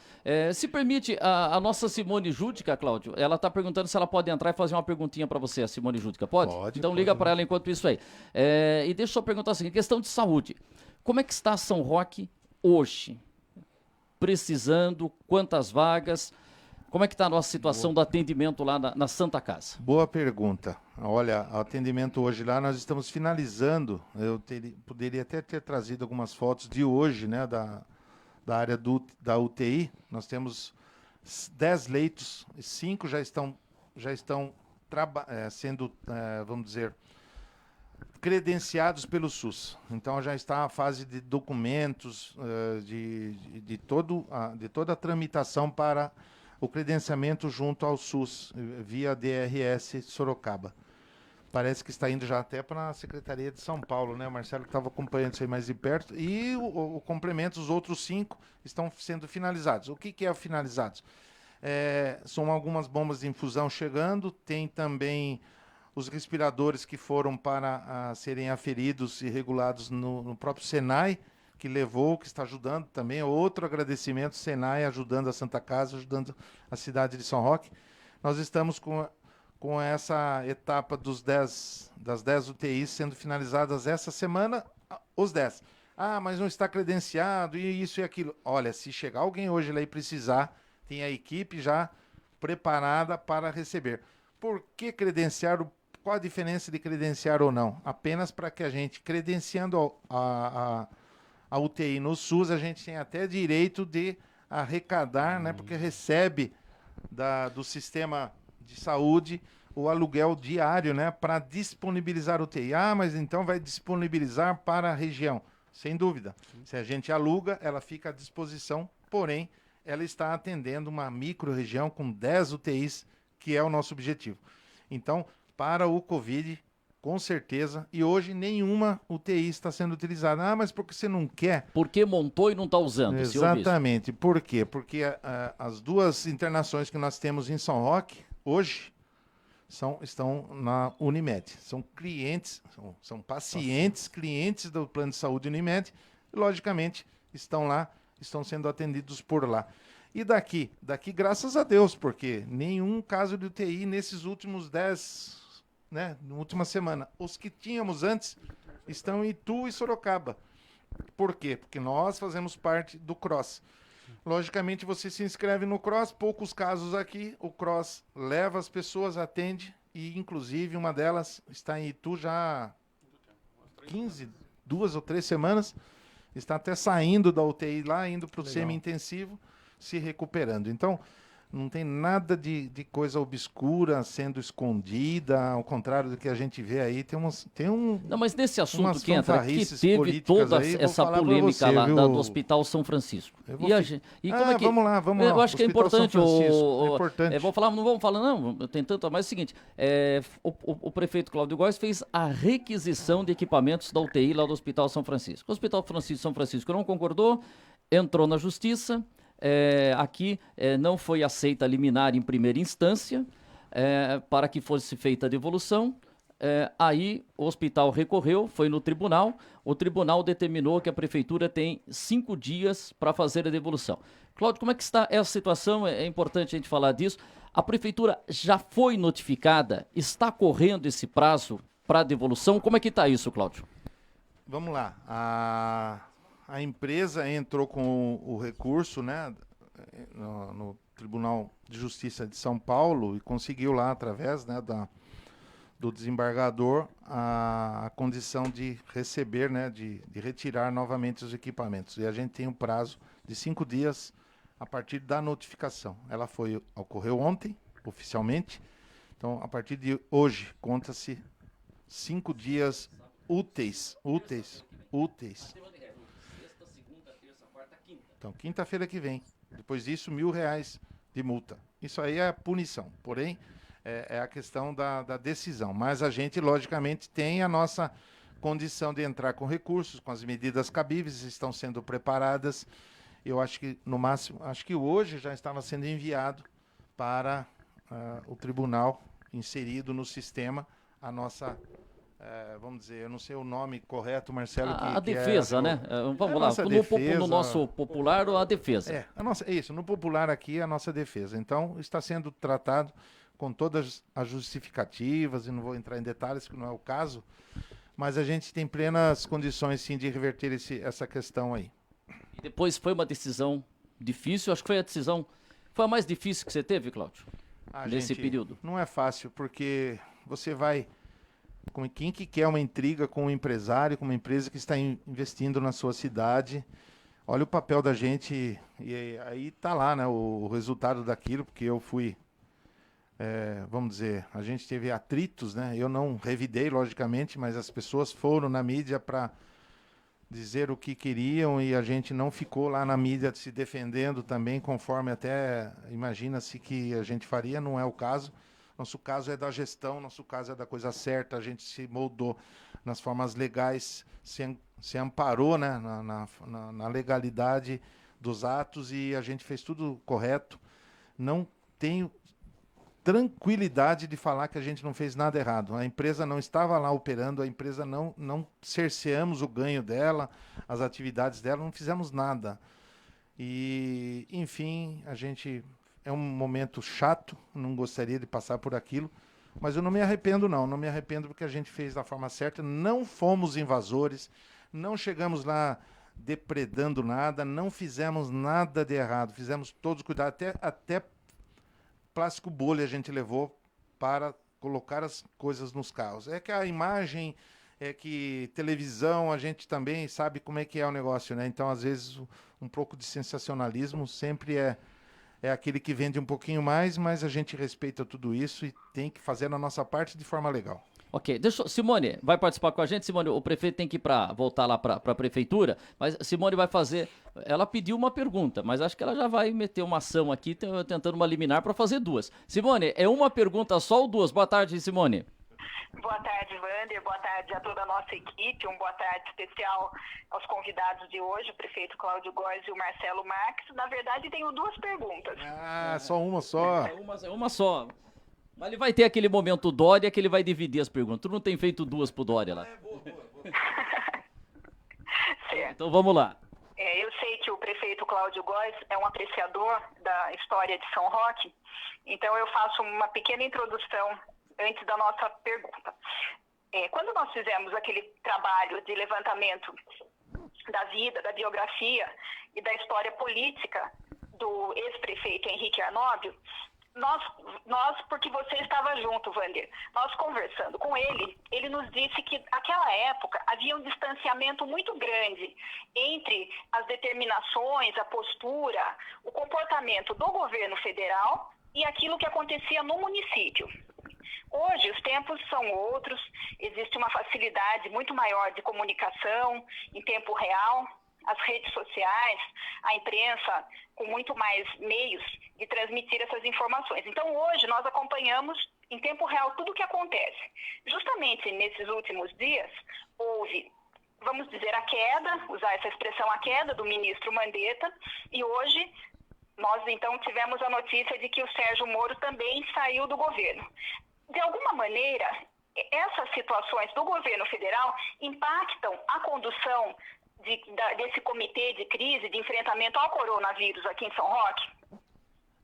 Speaker 3: Se permite, a nossa Simone Júdica, Cláudio, ela está perguntando se ela pode entrar e fazer uma perguntinha para você, a Simone Júdica. Pode? Então liga para ela enquanto isso aí. E deixa eu só perguntar assim, questão de saúde. Como é que está São Roque hoje? Precisando, quantas vagas, como é que está a nossa situação do atendimento lá na Santa Casa?
Speaker 4: Boa pergunta. Olha, o atendimento hoje lá, nós estamos finalizando, poderia até ter trazido algumas fotos de hoje, né, da área da UTI, nós temos 10 leitos, 5 já estão sendo, vamos dizer, credenciados pelo SUS. Então já está a fase de documentos, de toda a tramitação para o credenciamento junto ao SUS, via DRS Sorocaba. Parece que está indo já até para a Secretaria de São Paulo, né? O Marcelo estava acompanhando isso aí mais de perto. E o complemento, os outros 5 estão sendo finalizados. O que é finalizados? São algumas bombas de infusão chegando, tem também os respiradores que foram para serem aferidos e regulados no próprio Senai, que levou, que está ajudando também. Outro agradecimento, Senai ajudando a Santa Casa, ajudando a cidade de São Roque. Nós estamos com essa etapa das 10 UTIs sendo finalizadas essa semana, os 10. Ah, mas não está credenciado, e isso e aquilo. Olha, se chegar alguém hoje lá e precisar, tem a equipe já preparada para receber. Por que credenciar? Qual a diferença de credenciar ou não? Apenas para que a gente, credenciando a UTI no SUS, a gente tem até direito de arrecadar, né, porque recebe do sistema de saúde o aluguel diário, né, para disponibilizar UTI. Ah, mas então vai disponibilizar para a região. Sem dúvida. Se a gente aluga, ela fica à disposição, porém, ela está atendendo uma micro-região com 10 UTIs, que é o nosso objetivo. Então, para o Covid, com certeza, e hoje nenhuma UTI está sendo utilizada. Ah, mas por que você não quer?
Speaker 3: Porque montou e não está usando.
Speaker 4: Exatamente. Por quê? Porque as 2 internações que nós temos em São Roque, hoje, estão na Unimed. São clientes, são pacientes, clientes do plano de saúde Unimed, e, logicamente, estão lá, estão sendo atendidos por lá. E daqui, graças a Deus, porque nenhum caso de UTI nesses últimos 10, né, na última semana. Os que tínhamos antes estão em Itu e Sorocaba. Por quê? Porque nós fazemos parte do CROSS. Logicamente, você se inscreve no CROSS, poucos casos aqui, o CROSS leva as pessoas, atende, e inclusive uma delas está em Itu já há 2 ou 3 semanas, está até saindo da UTI lá, indo para o semi-intensivo, se recuperando. Então, não tem nada de coisa obscura sendo escondida, ao contrário do que a gente vê aí.
Speaker 3: Não, mas nesse assunto que entra, que teve
Speaker 4: políticas
Speaker 3: toda
Speaker 4: aí,
Speaker 3: essa
Speaker 4: vou falar pra
Speaker 3: polêmica
Speaker 4: você,
Speaker 3: lá
Speaker 4: viu?
Speaker 3: do Hospital São Francisco. Como é que...
Speaker 4: Vamos lá.
Speaker 3: Eu acho que é
Speaker 4: Hospital São
Speaker 3: importante.
Speaker 4: Francisco, é importante.
Speaker 3: Não vamos falar, não. Tem tanto, mas é o seguinte: o prefeito Cláudio Góes fez a requisição de equipamentos da UTI lá do Hospital São Francisco. O Hospital São Francisco não concordou, entrou na justiça. Aqui não foi aceita a liminar em primeira instância para que fosse feita a devolução. Aí o hospital recorreu, foi no tribunal. O tribunal determinou que a prefeitura tem 5 dias para fazer a devolução. Cláudio, como é que está essa situação? É importante a gente falar disso. A prefeitura já foi notificada? Está correndo esse prazo para a devolução? Como é que está isso, Cláudio?
Speaker 4: Vamos lá. A empresa entrou com o recurso, né, no Tribunal de Justiça de São Paulo, e conseguiu lá, através, né, do desembargador, a condição de receber, né, de retirar novamente os equipamentos. E a gente tem um prazo de 5 dias a partir da notificação. Ela ocorreu ontem, oficialmente. Então, a partir de hoje, conta-se 5 dias úteis. Então, quinta-feira que vem. Depois disso, R$1.000 de multa. Isso aí é a punição. Porém, é a questão da decisão. Mas a gente, logicamente, tem a nossa condição de entrar com recursos, com as medidas cabíveis, estão sendo preparadas. Eu acho que, no máximo, hoje já estava sendo enviado para o tribunal, inserido no sistema, a nossa... vamos dizer, eu não sei o nome correto, Marcelo.
Speaker 3: A defesa, né? Vamos lá, no nosso popular, a defesa.
Speaker 4: No popular aqui, a nossa defesa. Então, está sendo tratado com todas as justificativas, e não vou entrar em detalhes, que não é o caso, mas a gente tem plenas condições, sim, de reverter essa questão aí.
Speaker 3: E depois foi uma decisão difícil, acho que foi a mais difícil que você teve, Cláudio, nesse período?
Speaker 4: Não é fácil, porque você vai... Quem que quer uma intriga com um empresário, com uma empresa que está investindo na sua cidade? Olha o papel da gente, e aí está lá, né, o resultado daquilo, porque eu fui, vamos dizer, a gente teve atritos, né? Eu não revidei, logicamente, mas as pessoas foram na mídia para dizer o que queriam, e a gente não ficou lá na mídia se defendendo também, conforme até imagina-se que a gente faria, não é o caso. Nosso caso é da gestão, nosso caso é da coisa certa, a gente se moldou nas formas legais, se amparou, né, na legalidade dos atos, e a gente fez tudo correto. Não tenho tranquilidade de falar que a gente não fez nada errado. A empresa não estava lá operando, a empresa não cerceamos o ganho dela, as atividades dela, não fizemos nada. E, enfim, a gente... É um momento chato, não gostaria de passar por aquilo, mas eu não me arrependo, não me arrependo porque a gente fez da forma certa, não fomos invasores, não chegamos lá depredando nada, não fizemos nada de errado, fizemos todos cuidado, até plástico bolha a gente levou para colocar as coisas nos carros. É que a imagem, é que televisão, a gente também sabe como é que é o negócio, né? Então, às vezes, um pouco de sensacionalismo sempre é aquele que vende um pouquinho mais, mas a gente respeita tudo isso e tem que fazer a nossa parte de forma legal.
Speaker 3: Ok, Simone, vai participar com a gente? Simone, o prefeito tem que voltar lá para a prefeitura, mas Simone vai fazer... Ela pediu uma pergunta, mas acho que ela já vai meter uma ação aqui, tentando uma liminar para fazer duas. Simone, é uma pergunta só ou duas? Boa tarde, Simone.
Speaker 7: Boa tarde, Wander. Boa tarde a toda a nossa equipe. Boa tarde especial aos convidados de hoje, o prefeito Cláudio Góes e o Marcelo Marques. Na verdade, tenho duas perguntas.
Speaker 4: Só uma só.
Speaker 3: É uma só. Mas ele vai ter aquele momento Dória que ele vai dividir as perguntas. Tu não tem feito duas pro Dória lá.
Speaker 7: Certo.
Speaker 3: Então vamos lá.
Speaker 7: Eu sei que o prefeito Cláudio Góes é um apreciador da história de São Roque, então eu faço uma pequena introdução antes da nossa pergunta. Quando nós fizemos aquele trabalho de levantamento da vida, da biografia e da história política do ex-prefeito Henrique Arnóbio, nós, porque você estava junto, Wander, nós conversando com ele, ele nos disse que naquela época havia um distanciamento muito grande entre as determinações, a postura, o comportamento do governo federal e aquilo que acontecia no município. Hoje os tempos são outros, existe uma facilidade muito maior de comunicação em tempo real, as redes sociais, a imprensa com muito mais meios de transmitir essas informações. Então hoje nós acompanhamos em tempo real tudo o que acontece. Justamente nesses últimos dias houve, vamos dizer, a queda, usar essa expressão, a queda do ministro Mandetta, e hoje nós então tivemos a notícia de que o Sérgio Moro também saiu do governo. De alguma maneira, essas situações do governo federal impactam a condução desse comitê de crise, de enfrentamento ao coronavírus aqui em São Roque?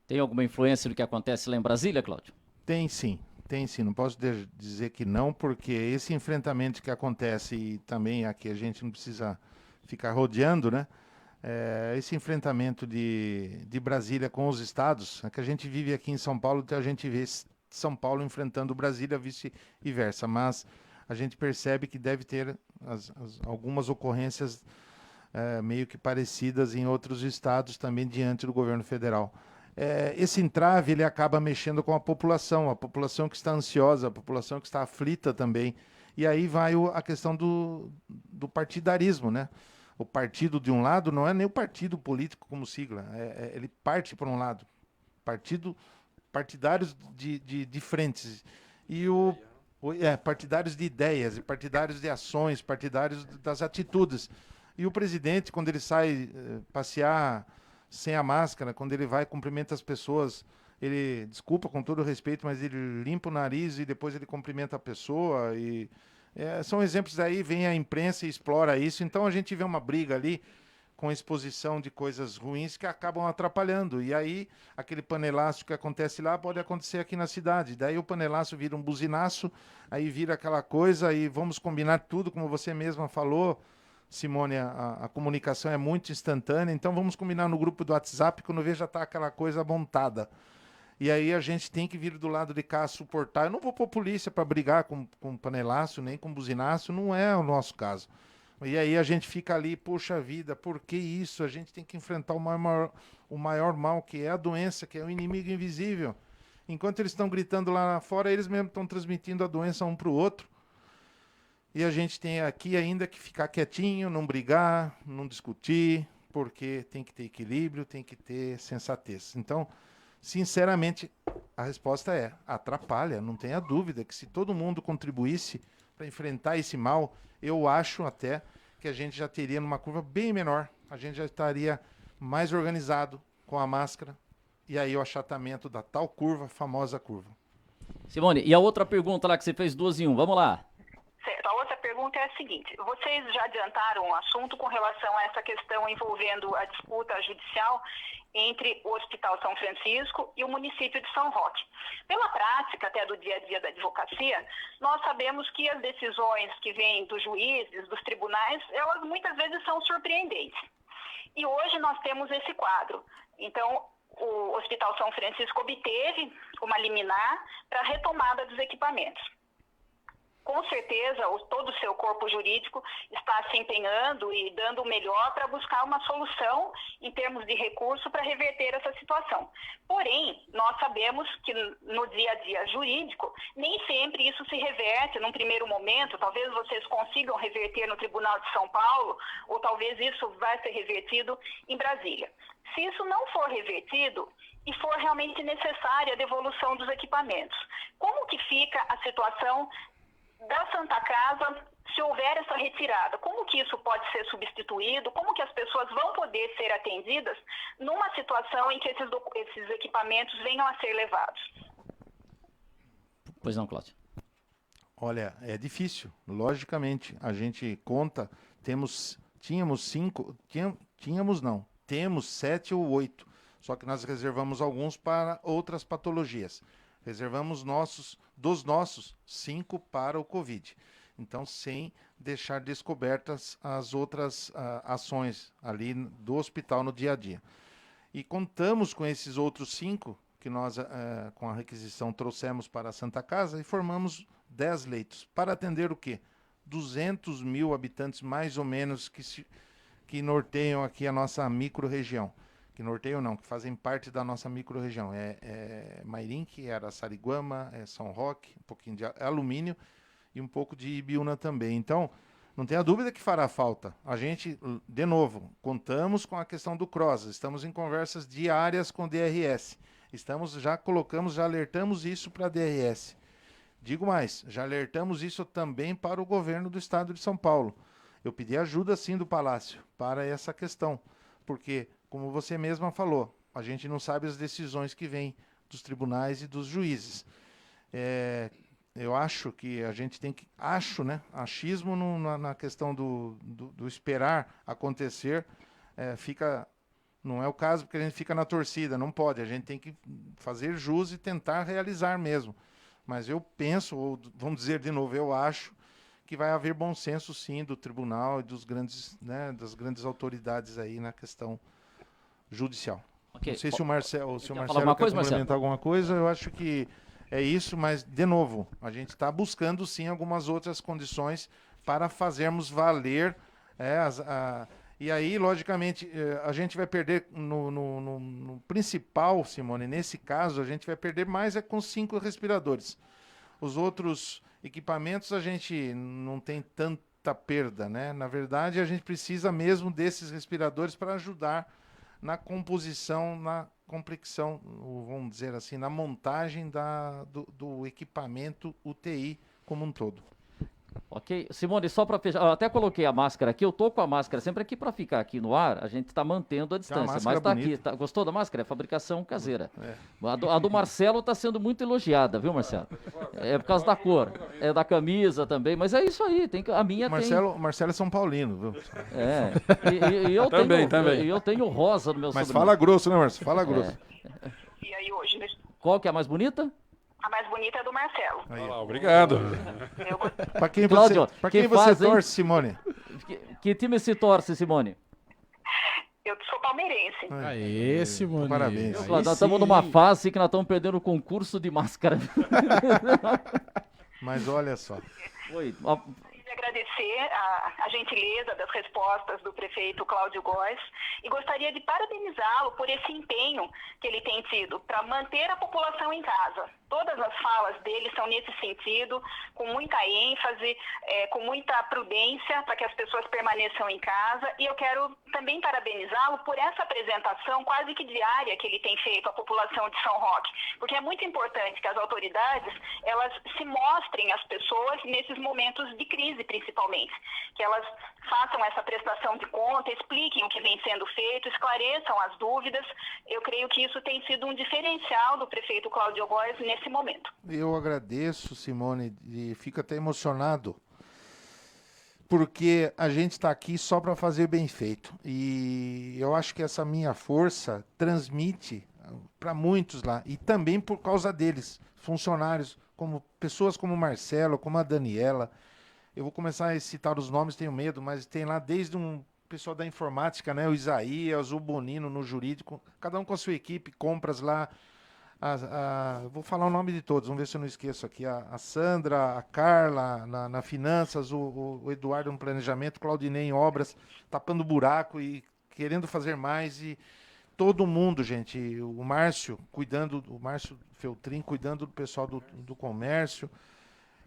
Speaker 3: Tem alguma influência no que acontece lá em Brasília, Cláudio?
Speaker 4: Tem sim. Não posso dizer que não, porque esse enfrentamento que acontece, e também aqui a gente não precisa ficar rodeando, né? Esse enfrentamento de Brasília com os estados, é que a gente vive aqui em São Paulo, então a gente vê São Paulo enfrentando Brasília, vice-versa, mas a gente percebe que deve ter algumas ocorrências meio que parecidas em outros estados também diante do governo federal. Esse entrave ele acaba mexendo com a população que está ansiosa, a população que está aflita também. E aí vai a questão do partidarismo, né? O partido de um lado não é nem o partido político como sigla, ele parte por um lado, partidários de frentes. E partidários de ideias, e partidários de ações, partidários das atitudes. E o presidente, quando ele sai passear sem a máscara, quando ele vai cumprimenta as pessoas, ele, desculpa com todo o respeito, mas ele limpa o nariz e depois ele cumprimenta a pessoa. São exemplos aí, vem a imprensa e explora isso. Então a gente vê uma briga ali com exposição de coisas ruins que acabam atrapalhando. E aí, aquele panelaço que acontece lá pode acontecer aqui na cidade. Daí o panelaço vira um buzinaço, aí vira aquela coisa e vamos combinar tudo, como você mesma falou, Simone, a comunicação é muito instantânea, então vamos combinar no grupo do WhatsApp, quando vê já está aquela coisa montada. E aí a gente tem que vir do lado de cá suportar. Eu não vou pôr polícia para brigar com panelaço, nem com buzinaço, não é o nosso caso. E aí a gente fica ali, poxa vida, por que isso? A gente tem que enfrentar o maior mal, que é a doença, que é o inimigo invisível. Enquanto eles estão gritando lá fora, eles mesmos estão transmitindo a doença um para o outro. E a gente tem aqui ainda que ficar quietinho, não brigar, não discutir, porque tem que ter equilíbrio, tem que ter sensatez. Então, sinceramente, a resposta atrapalha, não tenha dúvida que se todo mundo contribuísse para enfrentar esse mal, eu acho até que a gente já teria numa curva bem menor, a gente já estaria mais organizado com a máscara, e aí o achatamento da tal curva, famosa curva.
Speaker 3: Simone, e a outra pergunta lá que você fez 2 em 1, vamos lá.
Speaker 7: Certo. A outra pergunta é a seguinte: vocês já adiantaram um assunto com relação a essa questão envolvendo a disputa judicial entre o Hospital São Francisco e o município de São Roque. Pela prática, até do dia a dia da advocacia, nós sabemos que as decisões que vêm dos juízes, dos tribunais, elas muitas vezes são surpreendentes. E hoje nós temos esse quadro. Então, o Hospital São Francisco obteve uma liminar para a retomada dos equipamentos. Com certeza, todo o seu corpo jurídico está se empenhando e dando o melhor para buscar uma solução em termos de recurso para reverter essa situação. Porém, nós sabemos que no dia a dia jurídico, nem sempre isso se reverte num primeiro momento. Talvez vocês consigam reverter no Tribunal de São Paulo, ou talvez isso vai ser revertido em Brasília. Se isso não for revertido e for realmente necessária a devolução dos equipamentos, como que fica a situação da Santa Casa, se houver essa retirada? Como que isso pode ser substituído? Como que as pessoas vão poder ser atendidas numa situação em que esses equipamentos venham a ser levados?
Speaker 3: Pois não, Cláudio.
Speaker 4: Olha, é difícil, logicamente. A gente conta, temos 7 ou 8, só que nós reservamos alguns para outras patologias. Reservamos dos nossos 5 para o Covid. Então, sem deixar descobertas as outras ações ali do hospital no dia a dia. E contamos com esses outros 5 que nós, com a requisição, trouxemos para a Santa Casa e formamos 10 leitos. Para atender o quê? 200 mil habitantes, mais ou menos, que norteiam aqui a nossa micro-região. Que norteiam não, que fazem parte da nossa micro-região. É Mairinque, Araçariguama, São Roque, um pouquinho de Alumínio e um pouco de Ibiúna também. Então, não tenha dúvida que fará falta. A gente, de novo, contamos com a questão do CROSS, estamos em conversas diárias com o DRS. Já alertamos isso para a DRS. Digo mais, já alertamos isso também para o governo do estado de São Paulo. Eu pedi ajuda, sim, do Palácio para essa questão, porque, como você mesma falou, a gente não sabe as decisões que vêm dos tribunais e dos juízes. Eu acho que a gente tem que... Achismo na questão do esperar acontecer, não é o caso, porque a gente fica na torcida, não pode. A gente tem que fazer jus e tentar realizar mesmo. Mas eu penso, ou vamos dizer de novo, eu acho que vai haver bom senso, sim, do tribunal e das grandes autoridades aí na questão judicial.
Speaker 3: Okay.
Speaker 4: Não sei se o Marcelo
Speaker 3: quer
Speaker 4: complementar alguma coisa. Eu acho que é isso, mas, de novo, a gente está buscando, sim, algumas outras condições para fazermos valer. E aí, logicamente, a gente vai perder no principal, Simone, nesse caso, a gente vai perder mais com 5 respiradores. Os outros equipamentos a gente não tem tanta perda, né? Na verdade, a gente precisa mesmo desses respiradores para ajudar na composição, na complexão, vamos dizer assim, na montagem do equipamento UTI como um todo.
Speaker 3: Ok. Simone, só para fechar, eu até coloquei a máscara aqui, eu tô com a máscara sempre aqui para ficar aqui no ar, a gente está mantendo a distância, mas está aqui. Gostou da máscara? É fabricação caseira. A do Marcelo está sendo muito elogiada, viu, Marcelo? É por causa da cor, é da camisa também, mas é isso aí, a minha
Speaker 4: Marcelo é São Paulino, viu?
Speaker 3: E eu
Speaker 5: também.
Speaker 3: Eu tenho rosa no meu
Speaker 4: Mas
Speaker 3: sobrenome.
Speaker 4: Fala grosso, né, Marcelo? Fala grosso.
Speaker 7: E aí hoje...
Speaker 3: Qual que é a mais bonita?
Speaker 7: A mais bonita é do Marcelo.
Speaker 5: Obrigado.
Speaker 4: Para quem
Speaker 3: Cláudio,
Speaker 4: você torce, Simone?
Speaker 3: Que time se torce, Simone?
Speaker 7: Eu sou palmeirense.
Speaker 6: Aê, Simone.
Speaker 4: Parabéns.
Speaker 3: Nós estamos numa fase que nós estamos perdendo o concurso de máscara.
Speaker 4: Mas olha só.
Speaker 3: Oi.
Speaker 7: Agradecer a gentileza das respostas do prefeito Cláudio Góes e gostaria de parabenizá-lo por esse empenho que ele tem tido para manter a população em casa. Todas as falas dele são nesse sentido, com muita ênfase, com muita prudência para que as pessoas permaneçam em casa. E eu quero também parabenizá-lo por essa apresentação quase que diária que ele tem feito à população de São Roque, porque é muito importante que as autoridades elas se mostrem às pessoas nesses momentos de crise, principalmente, que elas façam essa prestação de conta, expliquem o que vem sendo feito, esclareçam as dúvidas. Eu creio que isso tem sido um diferencial do prefeito Cláudio Góes nesse nesse momento.
Speaker 4: Eu agradeço, Simone, e fico até emocionado, porque a gente está aqui só para fazer bem feito. E eu acho que essa minha força transmite para muitos lá, e também por causa deles, funcionários, como pessoas como o Marcelo, como a Daniela. Eu vou começar a citar os nomes, tenho medo, mas tem lá desde um pessoal da informática, né, o Isaías, o Bonino no jurídico, cada um com a sua equipe, compras lá. Vou falar o nome de todos, vamos ver se eu não esqueço aqui. A Sandra, a Carla na finanças, o Eduardo no planejamento, o Claudinei em obras, tapando buraco e querendo fazer mais. E todo mundo, gente, o Márcio Feltrin cuidando do pessoal do comércio.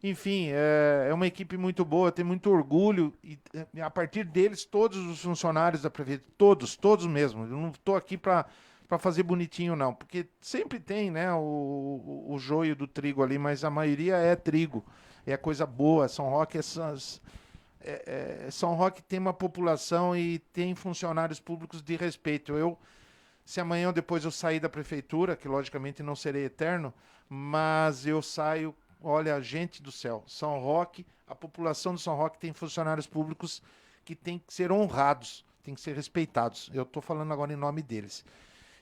Speaker 4: Enfim, é uma equipe muito boa, tem muito orgulho. E a partir deles, todos os funcionários da prefeitura, todos mesmo. Eu não estou aqui para fazer bonitinho, não, porque sempre tem, né, o joio do trigo ali, mas a maioria é trigo, é coisa boa. São Roque São Roque tem uma população e tem funcionários públicos de respeito. Se amanhã ou depois eu sair da prefeitura, que logicamente não serei eterno, mas eu saio, olha, gente do céu, São Roque, a população de São Roque tem funcionários públicos que tem que ser honrados, tem que ser respeitados. Eu estou falando agora em nome deles.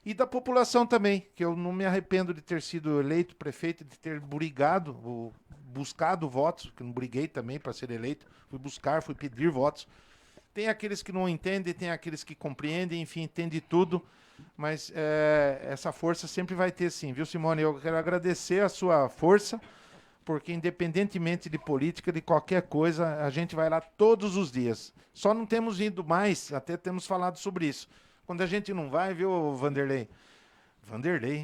Speaker 4: E da população também, que eu não me arrependo de ter sido eleito prefeito, de ter buscado votos, que não briguei também para ser eleito, fui pedir votos. Tem aqueles que não entendem, tem aqueles que compreendem, enfim, entende tudo, mas essa força sempre vai ter sim, viu, Simone? Eu quero agradecer a sua força, porque independentemente de política, de qualquer coisa, a gente vai lá todos os dias. Só não temos ido mais, até temos falado sobre isso. Quando a gente não vai, viu, Vanderlei?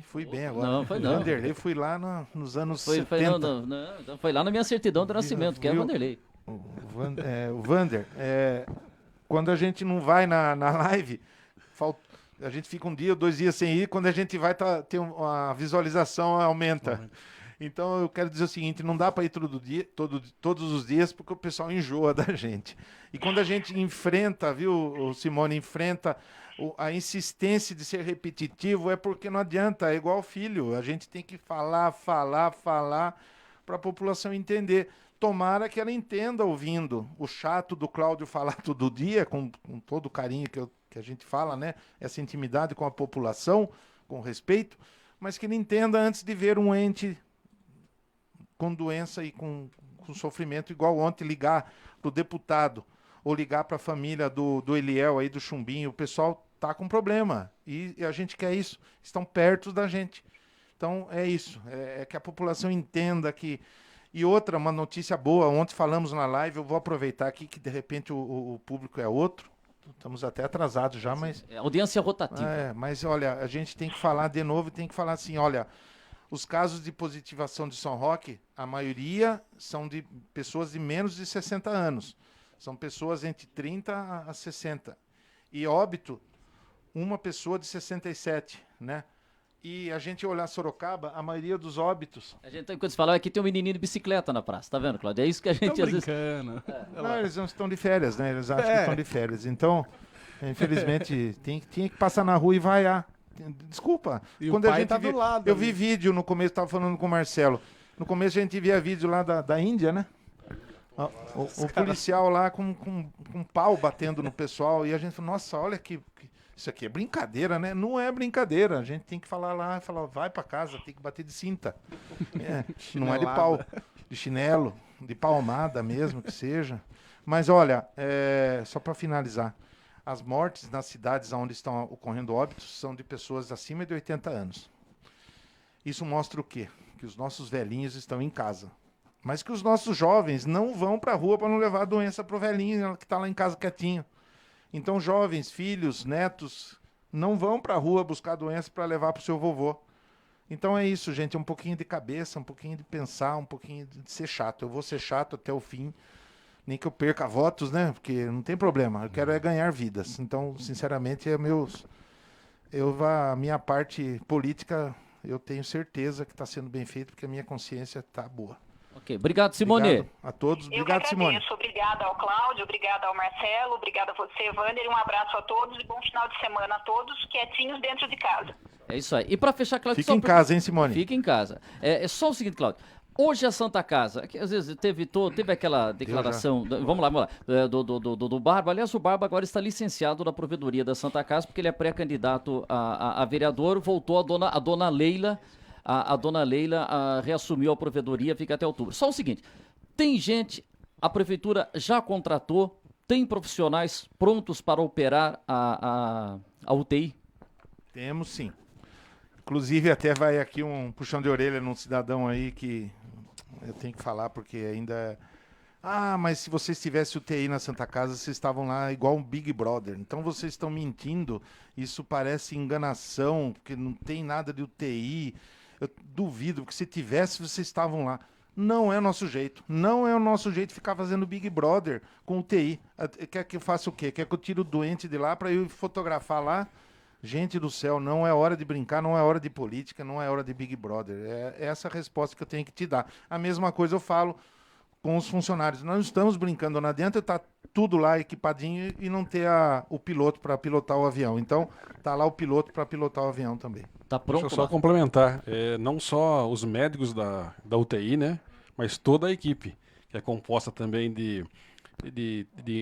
Speaker 4: Fui bem agora.
Speaker 3: Não, foi não.
Speaker 4: Vanderlei, fui lá nos anos 70.
Speaker 3: Foi lá na minha certidão de nascimento, que é Vanderlei.
Speaker 4: O Vander, quando a gente não vai na live, a gente fica um dia, 2 dias sem ir, quando a gente vai, a visualização aumenta. Então eu quero dizer o seguinte, não dá para ir todos os dias, porque o pessoal enjoa da gente. E quando a gente enfrenta, viu, Simone, a insistência de ser repetitivo, é porque não adianta, é igual filho. A gente tem que falar para a população entender. Tomara que ela entenda ouvindo o chato do Cláudio falar todo dia, com todo o carinho que a gente fala, né? Essa intimidade com a população, com respeito, mas que ele entenda antes de ver um ente com doença e com sofrimento, igual ontem, ligar para o deputado ou ligar para a família do Eliel aí, do Chumbinho. O pessoal tá com problema e a gente quer isso, estão perto da gente. Então é isso, é que a população entenda que... E outra, uma notícia boa, ontem falamos na live, eu vou aproveitar aqui que de repente o público é outro, estamos até atrasados já, mas...
Speaker 3: Audiência rotativa.
Speaker 4: Mas olha, a gente tem que falar de novo, tem que falar assim, olha, os casos de positivação de São Roque, a maioria são de pessoas de menos de 60 anos, são pessoas entre 30 a 60, e óbito, uma pessoa de 67, né? E a gente olhar Sorocaba, a maioria dos óbitos...
Speaker 3: A gente, quando você fala, aqui tem um menininho de bicicleta na praça, tá vendo, Cláudio? É isso que a gente às vezes...
Speaker 4: Não, eles não estão de férias, né? Eles acham que estão de férias. Então, infelizmente, tinha que passar na rua e vaiar. Desculpa.
Speaker 6: E
Speaker 4: quando
Speaker 6: o
Speaker 4: a
Speaker 6: pai
Speaker 4: gente
Speaker 6: tá do lado
Speaker 4: eu
Speaker 6: ali.
Speaker 4: vi vídeo no começo, estava falando com o Marcelo. No começo a gente via vídeo lá da Índia, né? O policial lá com um pau batendo no pessoal. E a gente falou, nossa, olha que isso aqui é brincadeira, né? Não é brincadeira. A gente tem que falar lá, vai para casa, tem que bater de cinta. Não é de pau, de chinelo, de palmada mesmo que seja. Mas olha, só para finalizar, as mortes nas cidades onde estão ocorrendo óbitos são de pessoas acima de 80 anos. Isso mostra o quê? Que os nossos velhinhos estão em casa. Mas que os nossos jovens não vão para a rua para não levar a doença para o velhinho que está lá em casa quietinho. Então, jovens, filhos, netos, não vão para a rua buscar doença para levar para o seu vovô. Então é isso, gente, um pouquinho de cabeça, um pouquinho de pensar, um pouquinho de ser chato. Eu vou ser chato até o fim, nem que eu perca votos, né? Porque não tem problema, eu quero ganhar vidas. Então, sinceramente, a minha parte política, eu tenho certeza que está sendo bem feito, porque a minha consciência está boa.
Speaker 3: Ok, obrigado, Simone.
Speaker 4: Obrigado a todos. Obrigado, Simone.
Speaker 7: Obrigada ao Cláudio, obrigada ao Marcelo, obrigada a você, Wander. Um abraço a todos e bom final de semana a todos, quietinhos dentro de casa.
Speaker 3: É isso aí. E para fechar, Cláudio...
Speaker 4: Fica em casa, hein, Simone?
Speaker 3: Fica em casa. É só o seguinte, Cláudio. Hoje a Santa Casa, que às vezes teve aquela declaração, vamos lá, do Barba. Aliás, o Barba agora está licenciado da provedoria da Santa Casa, porque ele é pré-candidato a vereador, voltou a dona Leila, a dona Leila reassumiu a provedoria, fica até outubro. Só o seguinte, tem gente, a prefeitura já contratou, tem profissionais prontos para operar a UTI?
Speaker 4: Temos sim. Inclusive, até vai aqui um puxão de orelha num cidadão aí que eu tenho que falar porque ainda... mas se vocês tivessem UTI na Santa Casa, vocês estavam lá igual um Big Brother. Então vocês estão mentindo, isso parece enganação, porque não tem nada de UTI. Eu duvido, porque se tivesse, vocês estavam lá. Não é o nosso jeito. Não é o nosso jeito ficar fazendo Big Brother com UTI. Quer que eu faça o quê? Quer que eu tire o doente de lá para eu fotografar lá? Gente do céu, não é hora de brincar, não é hora de política, não é hora de Big Brother. É essa a resposta que eu tenho que te dar. A mesma coisa eu falo com os funcionários. Nós não estamos brincando, não adianta estar tudo lá equipadinho e não ter o piloto para pilotar o avião. Então, tá lá o piloto para pilotar o avião também.
Speaker 3: Tá pronto?
Speaker 5: Deixa eu só complementar. Não só os médicos da UTI, né? Mas toda a equipe, que é composta também de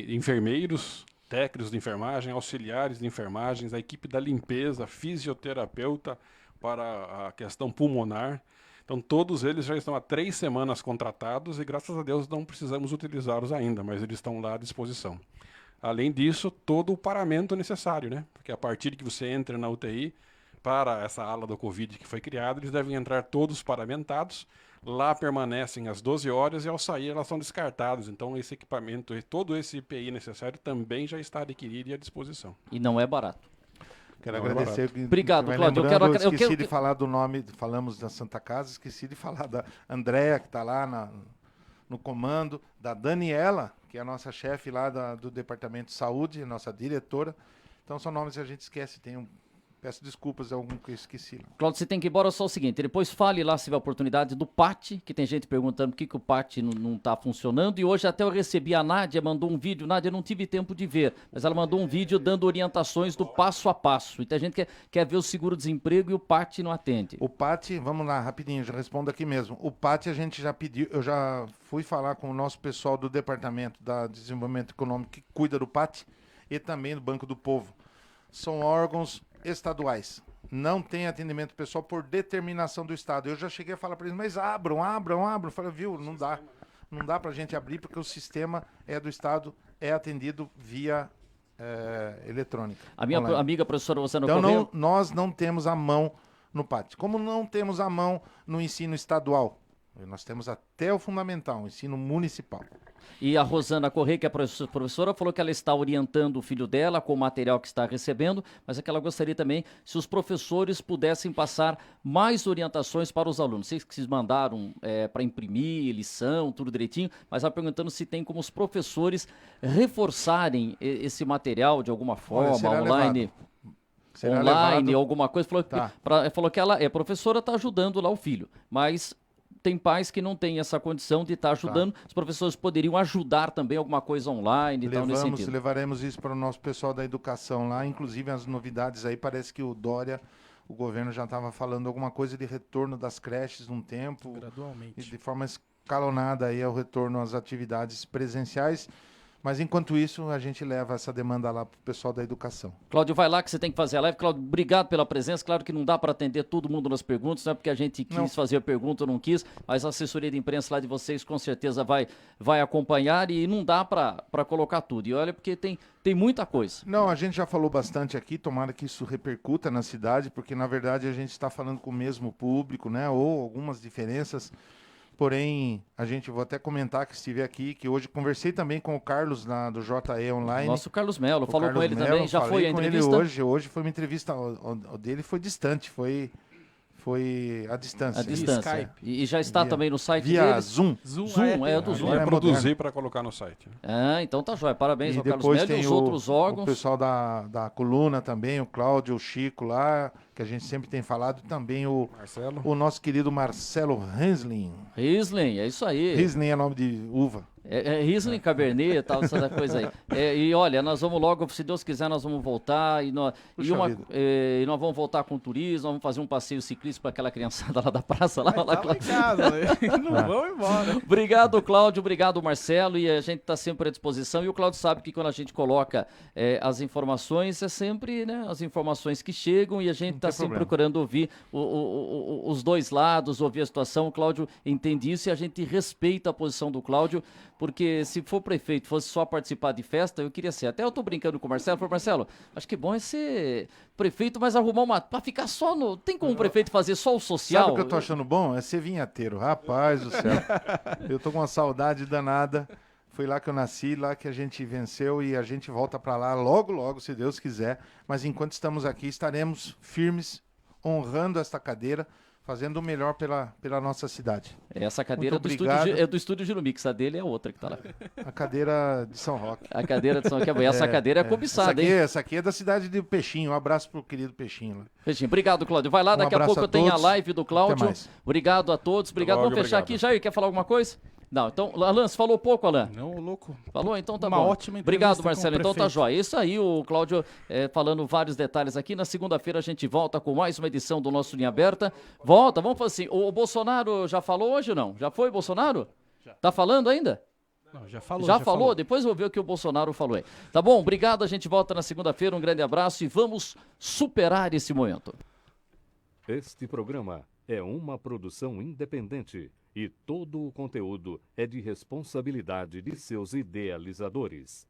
Speaker 5: enfermeiros, técnicos de enfermagem, auxiliares de enfermagem, a equipe da limpeza, fisioterapeuta para a questão pulmonar. Então, todos eles já estão há 3 semanas contratados e, graças a Deus, não precisamos utilizá-los ainda, mas eles estão lá à disposição. Além disso, todo o paramento necessário, né? Porque a partir que você entra na UTI, para essa ala do Covid que foi criada, eles devem entrar todos paramentados, lá permanecem às 12 horas e ao sair elas são descartadas. Então esse equipamento, todo esse EPI necessário também já está adquirido e à disposição.
Speaker 3: E não é barato.
Speaker 4: Quero agradecer.
Speaker 3: Obrigado, Cláudio.
Speaker 4: Esqueci de falar do nome, falamos da Santa Casa, esqueci de falar da Andréa, que está lá no comando, da Daniela, que é a nossa chefe lá do Departamento de Saúde, nossa diretora. Então são nomes que a gente esquece, peço desculpas de algum que eu esqueci.
Speaker 3: Cláudio, você tem que ir embora, só o seguinte, depois fale lá se tiver a oportunidade do PAT, que tem gente perguntando por que o PAT não está funcionando, e hoje até eu recebi, a Nádia mandou um vídeo, Nádia, eu não tive tempo de ver, mas ela mandou um vídeo dando orientações do passo a passo, e tem gente que quer ver o seguro-desemprego e o PAT não atende.
Speaker 4: O PAT, vamos lá, rapidinho, já respondo aqui mesmo. O PAT a gente já pediu, eu já fui falar com o nosso pessoal do Departamento de Desenvolvimento Econômico que cuida do PAT e também do Banco do Povo. São órgãos estaduais. Não tem atendimento pessoal por determinação do Estado. Eu já cheguei a falar para eles, mas abram. Eu falei, viu, não dá. Não dá para a gente abrir porque o sistema é do Estado, é atendido via eletrônica.
Speaker 3: A minha amiga professora Rosana
Speaker 4: Correia...
Speaker 3: Então
Speaker 4: nós não temos a mão no PAT. Como não temos a mão no ensino estadual? Nós temos até o fundamental, o ensino municipal.
Speaker 3: E a Rosana Correia, que é professora, falou que ela está orientando o filho dela com o material que está recebendo, mas é que ela gostaria também se os professores pudessem passar mais orientações para os alunos. Sei que vocês mandaram para imprimir, lição, tudo direitinho, mas ela perguntando se tem como os professores reforçarem esse material de alguma forma, online. Online, alguma coisa. Falou que ela é professora, está ajudando lá o filho, mas... Tem pais que não têm essa condição de estar ajudando. Os professores poderiam ajudar também alguma coisa online e tal nesse sentido.
Speaker 4: Levaremos isso para o nosso pessoal da educação lá. Inclusive, as novidades aí, parece que o Dória, o governo já estava falando alguma coisa de retorno das creches num tempo.
Speaker 6: Gradualmente.
Speaker 4: E de forma escalonada aí ao retorno às atividades presenciais. Mas, enquanto isso, a gente leva essa demanda lá para o pessoal da educação.
Speaker 3: Cláudio, vai lá que você tem que fazer a live. Cláudio, obrigado pela presença. Claro que não dá para atender todo mundo nas perguntas, não é porque a gente quis fazer a pergunta ou não quis, mas a assessoria de imprensa lá de vocês com certeza vai acompanhar e não dá para colocar tudo. E olha, porque tem muita coisa.
Speaker 4: Não, a gente já falou bastante aqui, tomara que isso repercuta na cidade, porque, na verdade, a gente está falando com o mesmo público, né? Ou algumas diferenças. Porém, vou até comentar que estive aqui, que hoje conversei também com o Carlos do JE Online.
Speaker 3: Nosso Carlos Melo, falou com ele também, já foi a entrevista?
Speaker 4: Hoje foi uma entrevista, o dele foi distante, foi à distância.
Speaker 3: À distância. Skype. E já está também no site
Speaker 4: via
Speaker 3: deles?
Speaker 4: Zoom.
Speaker 3: Zoom, do Zoom.
Speaker 5: Vai produzir para colocar no site.
Speaker 3: Então tá jóia. Parabéns
Speaker 4: ao
Speaker 3: Carlos Melo e os outros órgãos.
Speaker 4: O pessoal da coluna também, o Cláudio, o Chico lá, que a gente sempre tem falado, e também o nosso querido Marcelo Riesling.
Speaker 3: Riesling, é isso aí.
Speaker 4: Riesling é nome de uva.
Speaker 3: Riesling, Cabernet e tal, essa coisa aí. E olha, nós vamos logo, se Deus quiser, nós vamos voltar e nós vamos voltar com turismo, vamos fazer um passeio ciclista para aquela criançada lá da praça. Lá
Speaker 6: em casa, não vão embora.
Speaker 3: Obrigado, Cláudio, obrigado, Marcelo, e a gente está sempre à disposição. E o Cláudio sabe que quando a gente coloca as informações, é sempre, né, as informações que chegam e a gente está sempre procurando ouvir os dois lados, ouvir a situação. O Cláudio entende isso e a gente respeita a posição do Cláudio, porque se for prefeito, fosse só participar de festa, eu queria ser. Até eu tô brincando com o Marcelo, falei, Marcelo, acho que bom é ser prefeito, mas arrumar uma... Pra ficar só no... Tem como o prefeito fazer só o social?
Speaker 4: Sabe o que eu tô achando bom? É ser vinheteiro. Rapaz do céu. Eu tô com uma saudade danada. Foi lá que eu nasci, lá que a gente venceu e a gente volta para lá logo, logo, se Deus quiser. Mas enquanto estamos aqui, estaremos firmes, honrando esta cadeira, fazendo o melhor pela nossa cidade.
Speaker 3: Essa cadeira é do estúdio Giro Mix, a dele é outra que tá lá.
Speaker 4: A cadeira de São Roque.
Speaker 3: A cadeira de São Roque. Essa cadeira é cobiçada, hein?
Speaker 4: Essa aqui é da cidade de Peixinho. Um abraço pro querido Peixinho. Lá.
Speaker 3: Peixinho, obrigado, Cláudio. Vai lá, daqui a pouco tem a live do Cláudio. Obrigado a todos. Obrigado. Vamos fechar aqui. Jair, quer falar alguma coisa? Não, então, Alan, você falou pouco, Alan?
Speaker 6: Não, louco.
Speaker 3: Falou? Então tá
Speaker 6: bom.
Speaker 3: Uma
Speaker 6: ótima
Speaker 3: Obrigado, Marcelo. Então tá jóia. Isso aí, o Cláudio falando vários detalhes aqui. Na segunda-feira a gente volta com mais uma edição do nosso Linha Aberta. Volta, vamos fazer assim. O Bolsonaro já falou hoje ou não? Já foi, Bolsonaro? Já. Tá falando ainda?
Speaker 6: Não, já falou.
Speaker 3: Já falou? Depois eu vou ver o que o Bolsonaro falou aí. Tá bom? Obrigado, a gente volta na segunda-feira. Um grande abraço e vamos superar esse momento.
Speaker 1: Este programa é uma produção independente e todo o conteúdo é de responsabilidade de seus idealizadores.